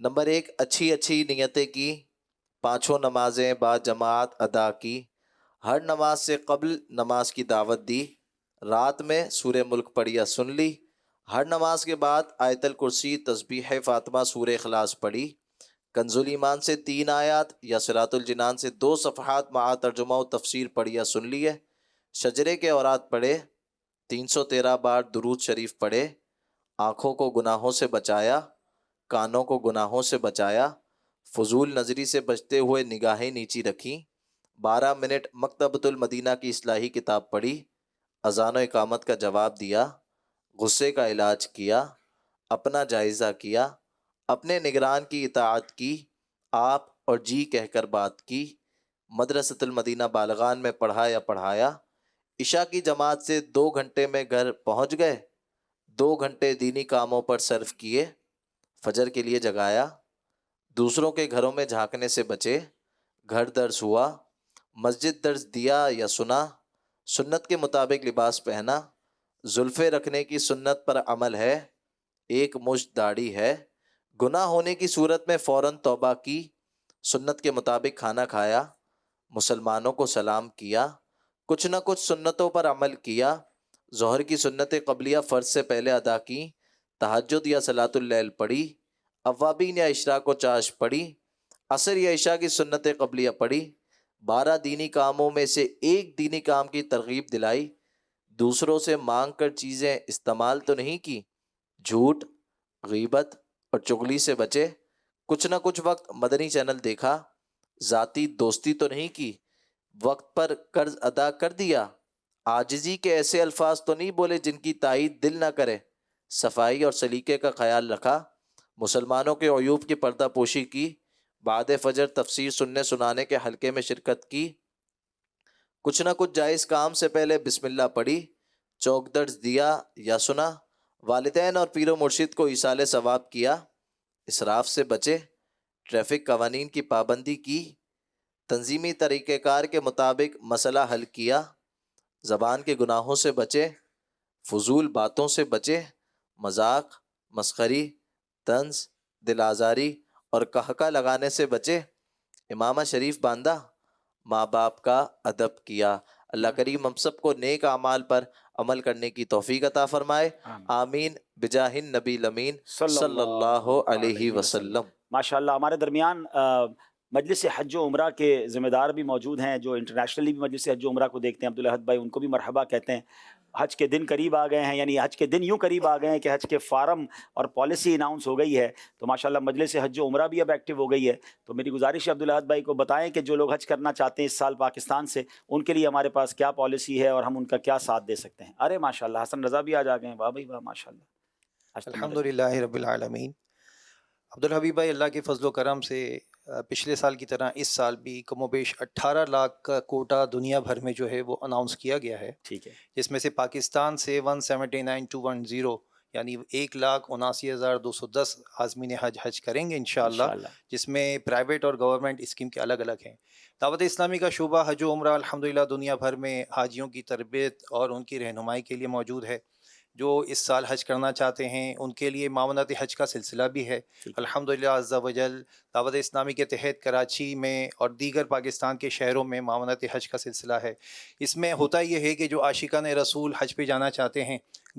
نمبر 1، اچھی اچھی نیتیں کی، 5 نمازیں با جماعت ادا کی، ہر نماز سے قبل نماز کی دعوت دی، رات میں سورہ ملک پڑھی یا سن لی، ہر نماز کے بعد آیت الکرسی تسبیح فاطمہ سورہ اخلاص پڑھی، کنز الایمان سے 3 آیات یا صراط الجنان سے 2 صفحات مع ترجمہ و تفسیر پڑھی یا سن لیے، شجرے کے اوراد پڑھے، 313 بار درود شریف پڑھے، آنکھوں کو گناہوں سے بچایا، کانوں کو گناہوں سے بچایا، فضول نظری سے بچتے ہوئے نگاہیں نیچی رکھیں، 12 منٹ مکتبۃ المدینہ کی اصلاحی کتاب پڑھی، اذان و اقامت کا جواب دیا، غصے کا علاج کیا، اپنا جائزہ کیا، اپنے نگران کی اطاعت کی، آپ اور جی کہہ کر بات کی، مدرسۃ المدینہ بالغان میں پڑھا یا پڑھایا، عشاء کی جماعت سے 2 گھنٹے میں گھر پہنچ گئے، 2 گھنٹے دینی کاموں پر صرف کیے، فجر کے لیے جگایا، دوسروں کے گھروں میں جھانکنے سے بچے، گھر درس ہوا، مسجد درس دیا یا سنا، سنت کے مطابق لباس پہنا، زلفے رکھنے کی سنت پر عمل ہے، 1 مشت داڑھی ہے، گناہ ہونے کی صورت میں فوراً توبہ کی، سنت کے مطابق کھانا کھایا، مسلمانوں کو سلام کیا، کچھ نہ کچھ سنتوں پر عمل کیا، ظہر کی سنت قبلیہ فرض سے پہلے ادا کی، تہجد یا صلاۃ اللیل پڑھی، اوابین یا اشراق و چاش پڑھی، عصر یا عشاء کی سنت قبلیہ پڑھی، 12 دینی کاموں میں سے 1 دینی کام کی ترغیب دلائی، دوسروں سے مانگ کر چیزیں استعمال تو نہیں کی، جھوٹ، غیبت اور چغلی سے بچے، کچھ نہ کچھ وقت مدنی چینل دیکھا، ذاتی دوستی تو نہیں کی، وقت پر قرض ادا کر دیا، عاجزی کے ایسے الفاظ تو نہیں بولے جن کی تائید دل نہ کرے، صفائی اور سلیقے کا خیال رکھا، مسلمانوں کے عیوب کی پردہ پوشی کی، بعد فجر تفسیر سننے سنانے کے حلقے میں شرکت کی، کچھ نہ کچھ جائز کام سے پہلے بسم اللہ پڑھی، چوک درس دیا یا سنا، والدین اور پیر و مرشد کو ایصال ثواب کیا، اسراف سے بچے، ٹریفک قوانین کی پابندی کی، تنظیمی طریقہ کار کے مطابق مسئلہ حل کیا، زبان کے گناہوں سے بچے، فضول باتوں سے بچے، مذاق، مسخری، طنز، دل آزاری اور قہقہ لگانے سے بچے، امامہ شریف باندھا، ماں باپ کا ادب کیا۔ اللہ کریم ہم سب کو نیک اعمال پر عمل کرنے کی توفیق عطا فرمائے، آمین بجاہ النبی الامین صلی اللہ علیہ وسلم۔ ماشاءاللہ ہمارے درمیان مجلس حج و عمرہ کے ذمہ دار بھی موجود ہیں جو انٹرنیشنلی بھی مجلس حج و عمرہ کو دیکھتے ہیں، عبدالاحد بھائی، ان کو بھی مرحبا کہتے ہیں۔ حج کے دن قریب آ گئے ہیں، یعنی حج کے دن یوں قریب آ گئے ہیں کہ حج کے فارم اور پالیسی اناؤنس ہو گئی ہے، تو ماشاءاللہ مجلس حج و عمرہ بھی اب ایکٹیو ہو گئی ہے۔ تو میری گزارش ہے عبدالاحد بھائی کو بتائیں کہ جو لوگ حج کرنا چاہتے ہیں اس سال پاکستان سے، ان کے لیے ہمارے پاس کیا پالیسی ہے اور ہم ان کا کیا ساتھ دے سکتے ہیں۔ ارے ماشاءاللہ حسن رضا بھی آج آ گئے ہیں، واہ بھائی واہ، ماشاءاللہ۔ الحمدللہ رب العالمین۔ عبدالحبیب بھائی، اللہ کے فضل و کرم سے پچھلے سال کی طرح اس سال بھی کم و بیش 18 لاکھ کا کوٹا دنیا بھر میں جو ہے وہ اناؤنس کیا گیا ہے، ٹھیک ہے، جس میں سے پاکستان سے 179,210 یعنی 1,79,210 عازمین حج کریں گے انشاءاللہ، جس میں پرائیویٹ اور گورنمنٹ اسکیم کے الگ الگ ہیں۔ دعوت اسلامی کا شعبہ حج و عمرہ الحمدللہ دنیا بھر میں حاجیوں کی تربیت اور ان کی رہنمائی کے لیے موجود ہے۔ جو اس سال حج کرنا چاہتے ہیں ان کے لیے معاونت حج کا سلسلہ بھی ہے الحمدللہ عز و جل۔ دعوت اسلامی کے تحت کراچی میں اور دیگر پاکستان کے شہروں میں معاونت حج کا سلسلہ ہے۔ اس میں ہوتا یہ ہے کہ جو عاشقان رسول حج پہ جانا چاہتے ہیں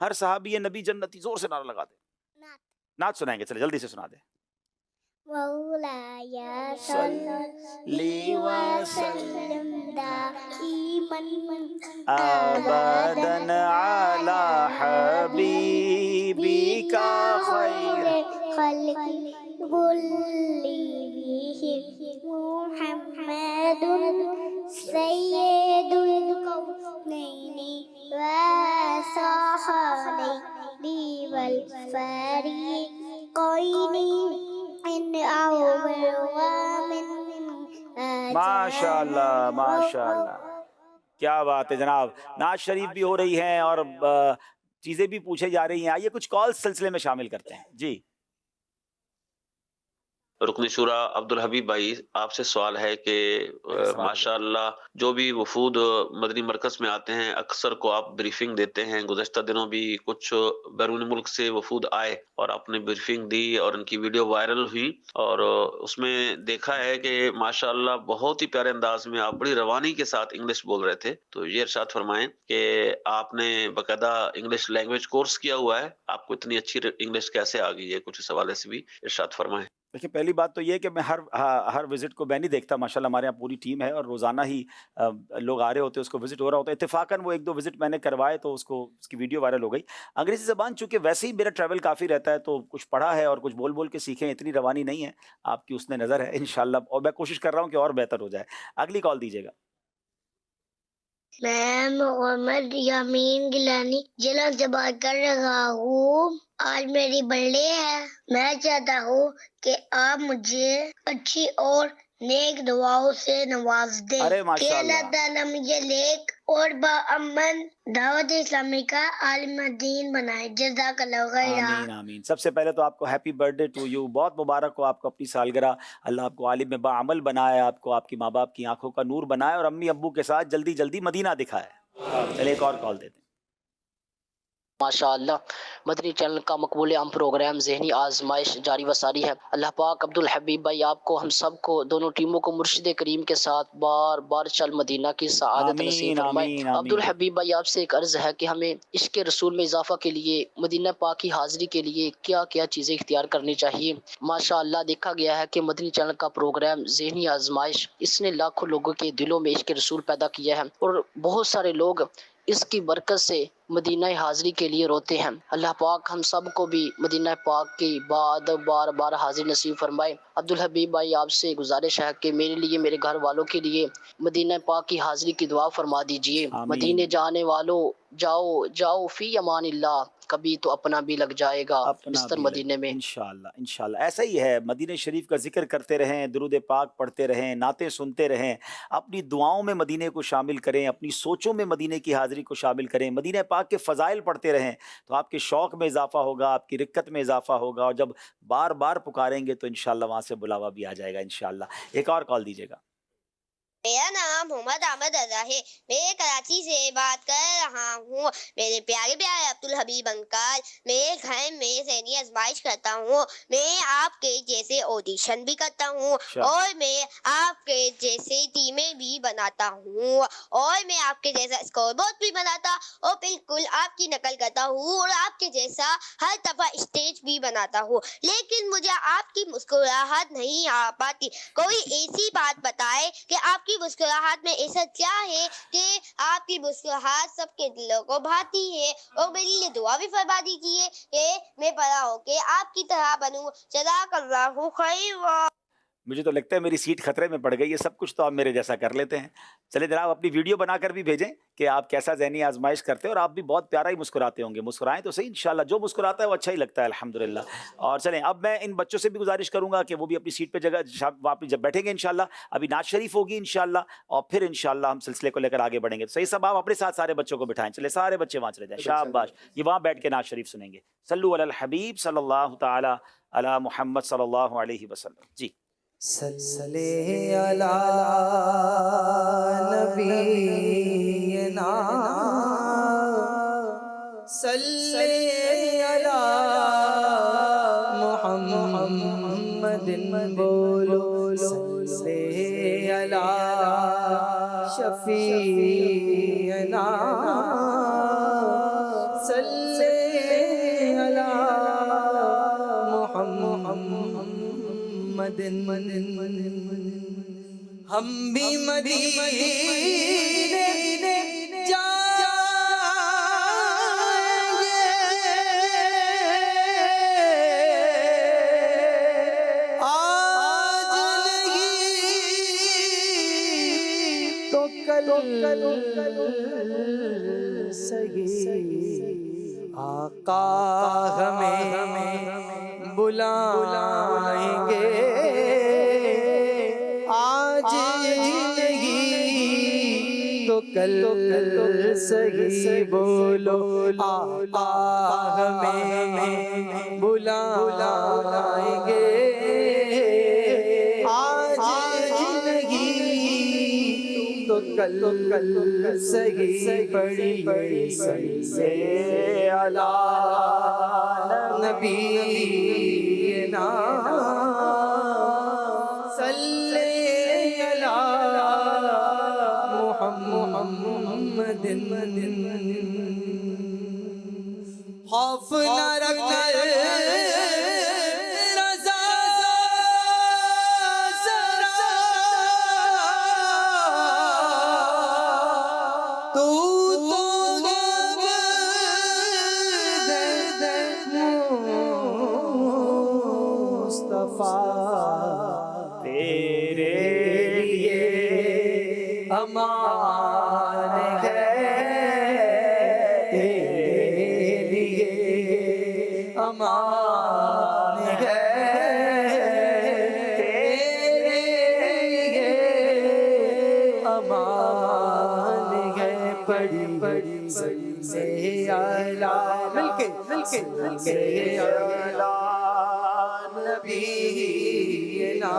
ہر صحابی نبی جنتی، زور سے نعرہ لگا دیں. نعت سنائیں گے، چلے جلدی سے سنا دیں. مولاي صل وسلم دائما ابدا على حبيبك خير خلق محمد سيد الكونين وصحابي والفريقين ماشاء اللہ ماشاء اللہ، کیا بات ہے جناب. نعت شریف بھی ہو رہی ہیں اور چیزیں بھی پوچھے جا رہی ہیں. آئیے کچھ کال سلسلے میں شامل کرتے ہیں. جی رکن شورا عبدالحبیب بھائی، آپ سے سوال ہے کہ ماشاءاللہ جو بھی وفود مدنی مرکز میں آتے ہیں اکثر کو آپ بریفنگ دیتے ہیں. گزشتہ دنوں بھی کچھ بیرون ملک سے وفود آئے اور آپ نے بریفنگ دی اور ان کی ویڈیو وائرل ہوئی، اور اس میں دیکھا ہے کہ ماشاءاللہ بہت ہی پیارے انداز میں آپ بڑی روانی کے ساتھ انگلش بول رہے تھے. تو یہ ارشاد فرمائیں کہ آپ نے باقاعدہ انگلش لینگویج کورس کیا ہوا ہے، آپ کو اتنی اچھی انگلش کیسے آ گئی ہے؟ کچھ اس حوالے سے بھی ارشاد فرمائیں. دیکھیے، پہلی بات تو یہ ہے کہ میں ہر وزٹ کو میں نہیں دیکھتا. ماشاءاللہ ہمارے یہاں پوری ٹیم ہے اور روزانہ ہی لوگ آ رہے ہوتے ہیں، اس کو وزٹ ہو رہا ہوتا ہے. اتفاقاً وہ 1-2 وزٹ میں نے کروائے تو اس کی ویڈیو وائرل ہو گئی. انگریزی زبان چونکہ ویسے ہی میرا ٹریول کافی رہتا ہے تو کچھ پڑھا ہے اور کچھ بول بول کے سیکھیں. اتنی روانی نہیں ہے آپ کی، اس نے نظر ہے انشاءاللہ، اور میں کوشش کر رہا ہوں کہ اور بہتر ہو جائے. اگلی کال دیجیے گا. میں محمد یامین گیلانی ضلع سے بات کر رہا ہوں. آج میری برتھ ڈے ہے. میں چاہتا ہوں کہ آپ مجھے اچھی اور نیک دعاؤں سے نواز دیں کہ اللہ تعالیٰ مجھے نیک اور باامن دعوت اسلامی کا عالم دین بنائے. جزاک اللہ خیر. آمین آمین. سب سے پہلے تو آپ کو happy birthday to you, بہت مبارک ہو آپ کو اپنی سالگرہ. اللہ آپ کو عالم باعمل بنائے، آپ کو آپ کی ماں باپ کی آنکھوں کا نور بنائے اور امی ابو کے ساتھ جلدی جلدی مدینہ دکھائے. چلے ایک اور کال دیتے ہیں. ماشاءاللہ مدنی چینل کا مقبول عام پروگرام ذہنی آزمائش جاری و ساری ہے. اللہ پاک عبدالحبیب بھائی آپ کو، ہم سب کو، دونوں ٹیموں کو مرشد کریم کے ساتھ بار بار چل مدینہ کی سعادت نصیب فرمائے. عبدالحبیب بھائی آپ سے ایک عرض ہے کہ ہمیں عشق رسول میں اضافہ کے لیے، مدینہ پاک کی حاضری کے لیے کیا کیا چیزیں اختیار کرنی چاہیے. ماشاءاللہ دیکھا گیا ہے کہ مدنی چینل کا پروگرام ذہنی آزمائش اس نے لاکھوں لوگوں کے دلوں میں عشق رسول پیدا کیا ہے اور بہت سارے لوگ اس کی برکت سے مدینہ حاضری کے لیے روتے ہیں. اللہ پاک ہم سب کو بھی مدینہ پاک کی بار بار حاضری نصیب فرمائے. عبدالحبیب بھائی آپ سے گزارش ہے کہ میرے لیے، میرے گھر والوں کے لیے مدینہ پاک کی حاضری کی دعا فرما دیجئے. مدینے جانے والوں جاؤ جاؤ فی امان اللہ، کبھی تو اپنا بھی لگ جائے گا بستر مدینے میں. انشاءاللہ انشاءاللہ ایسا ہی ہے. مدینہ شریف کا ذکر کرتے رہیں، درود پاک پڑھتے رہیں، نعتیں سنتے رہیں، اپنی دعاؤں میں مدینے کو شامل کریں، اپنی سوچوں میں مدینے کی حاضری کو شامل کریں، مدینہ پاک کے فضائل پڑھتے رہیں تو آپ کے شوق میں اضافہ ہوگا، آپ کی رکت میں اضافہ ہوگا، اور جب بار بار پکاریں گے تو انشاءاللہ وہاں سے بلاوا بھی آ جائے گا انشاءاللہ. ایک اور کال دیجیے گا. میرا نام محمد احمد رضا ہے. میں کراچی سے بات کر رہا ہوں. میرے پیارے پیارے عبدالحبیب انکل، میں گھر میں ذہنی آزمائش کرتا ہوں. میں آپ کے جیسے آڈیشن بھی کرتا ہوں اور میں آپ کے جیسے ٹیمیں بھی بناتا ہوں اور میں آپ کے جیسا اسکور بورڈ بھی بناتا اور بالکل آپ کی نقل کرتا ہوں اور آپ کے جیسا ہر دفعہ اسٹیج بھی بناتا ہوں. لیکن مجھے آپ کی مسکراہٹ نہیں آ پاتی. کوئی ایسی بات بتائے کہ آپ کی مسکراہٹ میں ایسا کیا ہے کہ آپ کی مسکراہٹ سب کے دلوں کو بھاتی ہے. اور میرے لیے دعا بھی فرما دیجیے کہ میں بڑا ہو کے آپ کی طرح بنوں. جزاک اللہ خیر. مجھے تو لگتا ہے میری سیٹ خطرے میں پڑ گئی ہے. سب کچھ تو آپ میرے جیسا کر لیتے ہیں. چلے جناب اپنی ویڈیو بنا کر بھی بھیجیں کہ آپ کیسا ذہنی آزمائش کرتے ہیں، اور آپ بھی بہت پیارا ہی مسکراتے ہوں گے. مسکرائیں تو صحیح انشاءاللہ، جو مسکراتا ہے وہ اچھا ہی لگتا ہے الحمدللہ. اور چلیں اب میں ان بچوں سے بھی گزارش کروں گا کہ وہ بھی اپنی سیٹ پہ جگہ وہاں پہ جب بیٹھیں گے انشاءاللہ. ابھی نعت شریف ہوگی انشاءاللہ اور پھر انشاءاللہ ہم سلسلے کو لے کر آگے بڑھیں گے. تو صحیح سب آپ اپنے ساتھ سارے بچوں کو بٹھائیں. چلے سارے بچے وہاں چلے جائیں. شاباش، یہ وہاں بیٹھ کے نعت شریف سنیں گے. صلو علی الحبیب صلی اللہ تعالی علی محمد صلی اللہ علیہ وسلم. جی صلی علی نبینا، صلی علی محمد، بولو صلی علی شفیعنا ہم بھی مدینے آقا ہمیں بلائیں گے آج نہیں تو کل صحیح بولو آقا ہمیں بلائیں گے آج نہیں تو کل صحیح پڑھی صلی علی نبینا صلی علی محمد خوف نہ رکھنا تیرے لیے امان ہے تیرے لیے امان ہے تیرے لیے امان ہے بڑی بڑی سے اعلیٰ مل کے اعلیٰ نبینا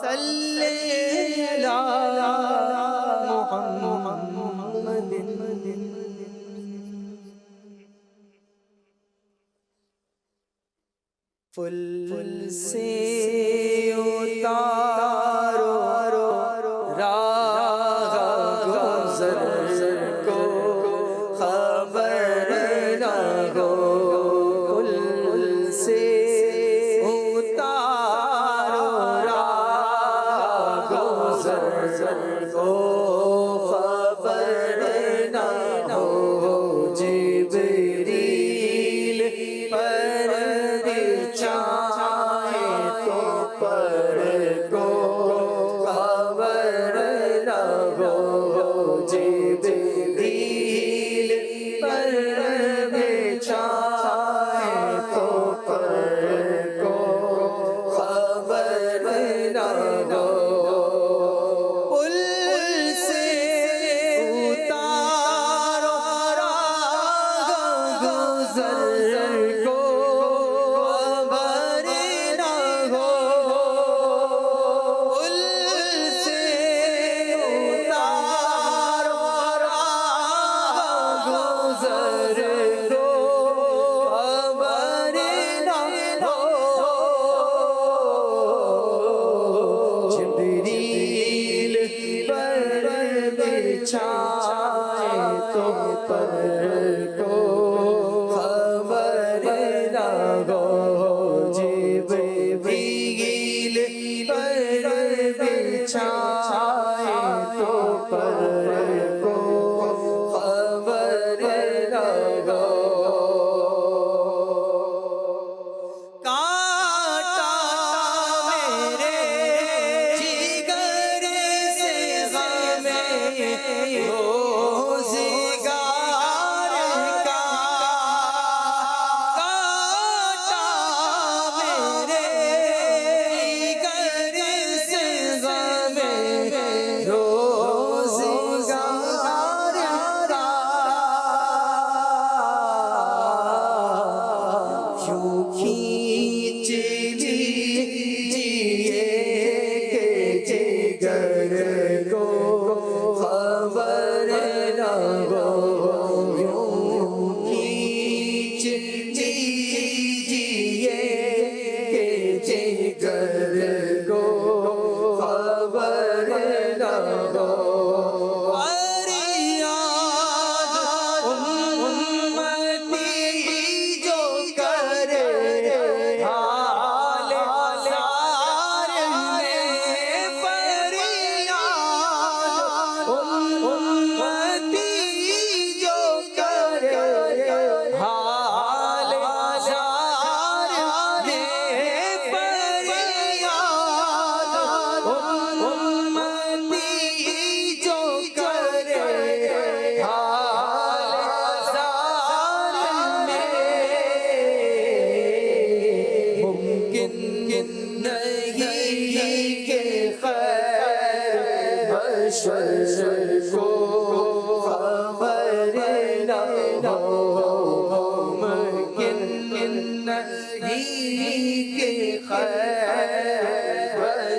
صلی علی محمد پل سے اتارو راہ گزر کو خبر نہ ہو روزگار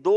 2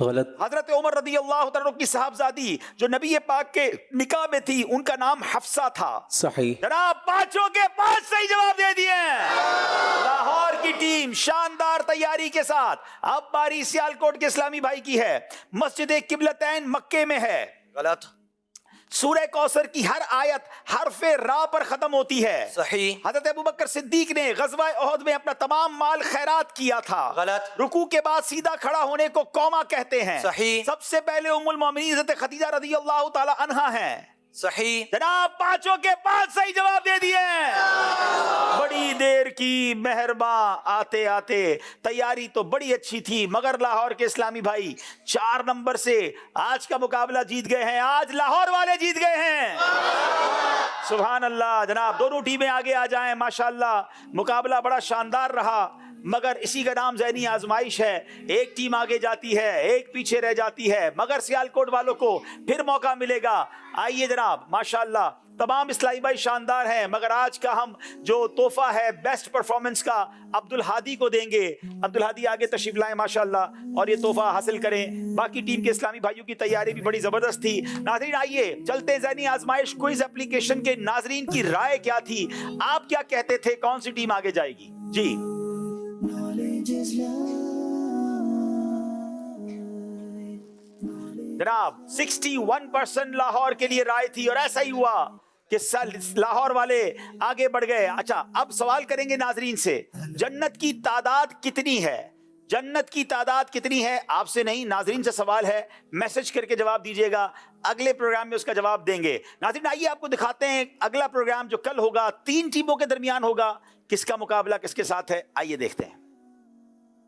غلط. حضرت عمر رضی اللہ تعالیٰ عنہ کی صاحبزادی جو نبی پاک کے نکاح میں تھی ان کا نام حفصہ تھا. صحیح. جناب 5 کے 5 صحیح جواب دے دیے. لاہور کی ٹیم شاندار تیاری کے ساتھ. اب باری سیالکوٹ کے اسلامی بھائی کی ہے. مسجد قبلتین مکے میں ہے. غلط. سورہ کوثر کی ہر آیت حرف را پر ختم ہوتی ہے. صحیح. حضرت ابوبکر صدیق نے غزوہ احد میں اپنا تمام مال خیرات کیا تھا. غلط. رکوع کے بعد سیدھا کھڑا ہونے کو قوما کہتے ہیں. صحیح. سب سے پہلے ام المومنین حضرت خدیجہ رضی اللہ تعالی عنہا ہیں. صحیح. جناب 5 کے 5 صحیح جواب دے دیے. بڑی دیر کی مہرباں. آتے آتے تیاری تو بڑی اچھی تھی مگر لاہور کے اسلامی بھائی 4 نمبر سے آج کا مقابلہ جیت گئے ہیں. آج لاہور والے جیت گئے ہیں. سبحان اللہ. جناب دونوں ٹیمیں آگے آ جائیں. ماشاءاللہ مقابلہ بڑا شاندار رہا مگر اسی کا نام ذہنی آزمائش ہے. ایک ٹیم آگے جاتی ہے ایک پیچھے رہ جاتی ہے مگر سیالکوٹ والوں کو پھر موقع ملے گا. آئیے جناب ماشاءاللہ تمام اسلامی بھائی شاندار ہیں مگر آج کا ہم جو تحفہ ہے بیسٹ پرفارمنس کا عبدالہادی کو دیں گے. عبدالہادی آگے تشریف لائیں ماشاءاللہ اور یہ تحفہ حاصل کریں. باقی ٹیم کے اسلامی بھائیوں کی تیاری بھی بڑی زبردست تھی. ناظرین آئیے چلتے ذہنی آزمائش کوئز اپلیکیشن کے ناظرین کی رائے کیا تھی. آپ کیا کہتے تھے کون سی ٹیم آگے جائے گی؟ جی جناب 61% لاہور کے لیے رائے تھی اور ایسا ہی ہوا کہ لاہور والے آگے بڑھ گئے. اچھا اب سوال کریں گے ناظرین سے جنت کی تعداد کتنی ہے؟ جنت کی تعداد کتنی ہے؟ آپ سے نہیں ناظرین سے سوال ہے. میسج کر کے جواب دیجئے گا. اگلے پروگرام میں اس کا جواب دیں گے. ناظرین آئیے آپ کو دکھاتے ہیں اگلا پروگرام جو کل ہوگا 3 ٹیموں کے درمیان ہوگا. کس کا مقابلہ کس کے ساتھ ہے آئیے دیکھتے ہیں.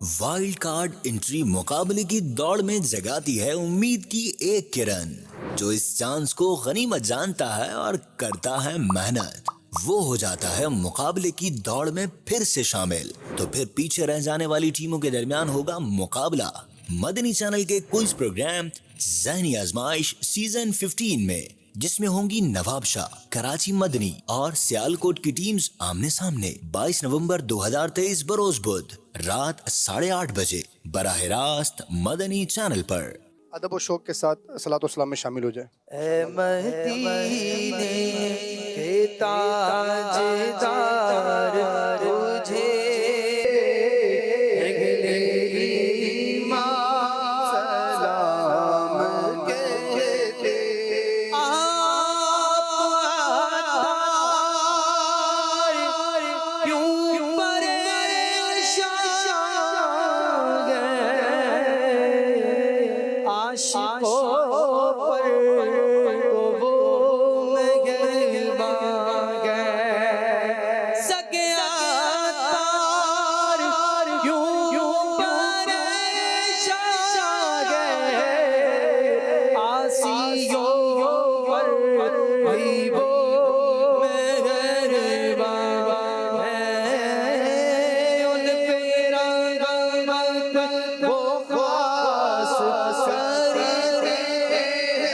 وائلڈ کارڈ انٹری مقابلے کی دوڑ میں جگاتی ہے امید کی ایک کرن. جو اس چانس کو غنیمت جانتا ہے اور کرتا ہے محنت وہ ہو جاتا ہے مقابلے کی دوڑ میں پھر سے شامل. تو پھر پیچھے رہ جانے والی ٹیموں کے درمیان ہوگا مقابلہ مدنی چینل کے کوئز پروگرام ذہنی آزمائش سیزن 15 میں جس میں ہوں گی نواب شاہ کراچی مدنی اور سیالکوٹ کی ٹیمز آمنے سامنے. 22 نومبر 2023 بروز بدھ رات 8:30 بجے براہ راست مدنی چینل پر. ادب و شوق کے ساتھ صلاۃ و سلام میں شامل ہو جائیں. اے مدینے کے تاجدار تجھے اگلے ایمان سلام کہتے. آپ کیوں پریشان گئے عاشقوں پر تو وہ مہربان گئے. سگیا تار کیوں پریشان گئے عاصیوں پر بھی وہ مہربان ہے. ان پہ رحمت وہ خاص کرتے ہیں.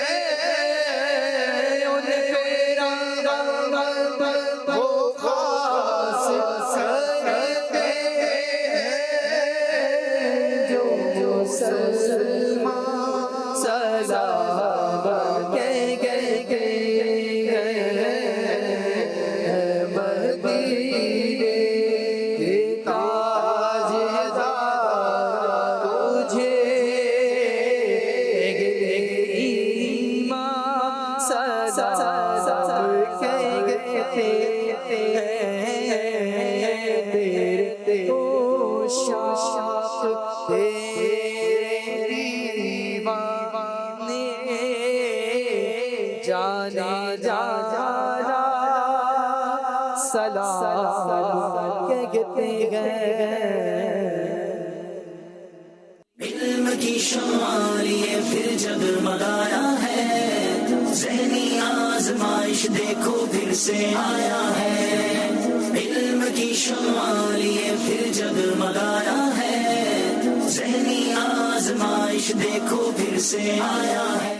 ان پہ رحمت وہ خاص کرتے ہیں. جو مسلمان سلام کہہ گئے مدینے کے تاجدار تجھے اگلے ایمان سلام کہہ گئے تیرے تو شوق تیرے دیوانے جانے جانا سلام کہتے گئے. علم کی شمع لیے پھر جگمگایا ہے. ذہنی آزمائش دیکھو پھر سے آیا ہے. علم کی شمع لیے پھر جگمگایا ہے. ذہنی آزمائش دیکھو پھر سے آیا ہے.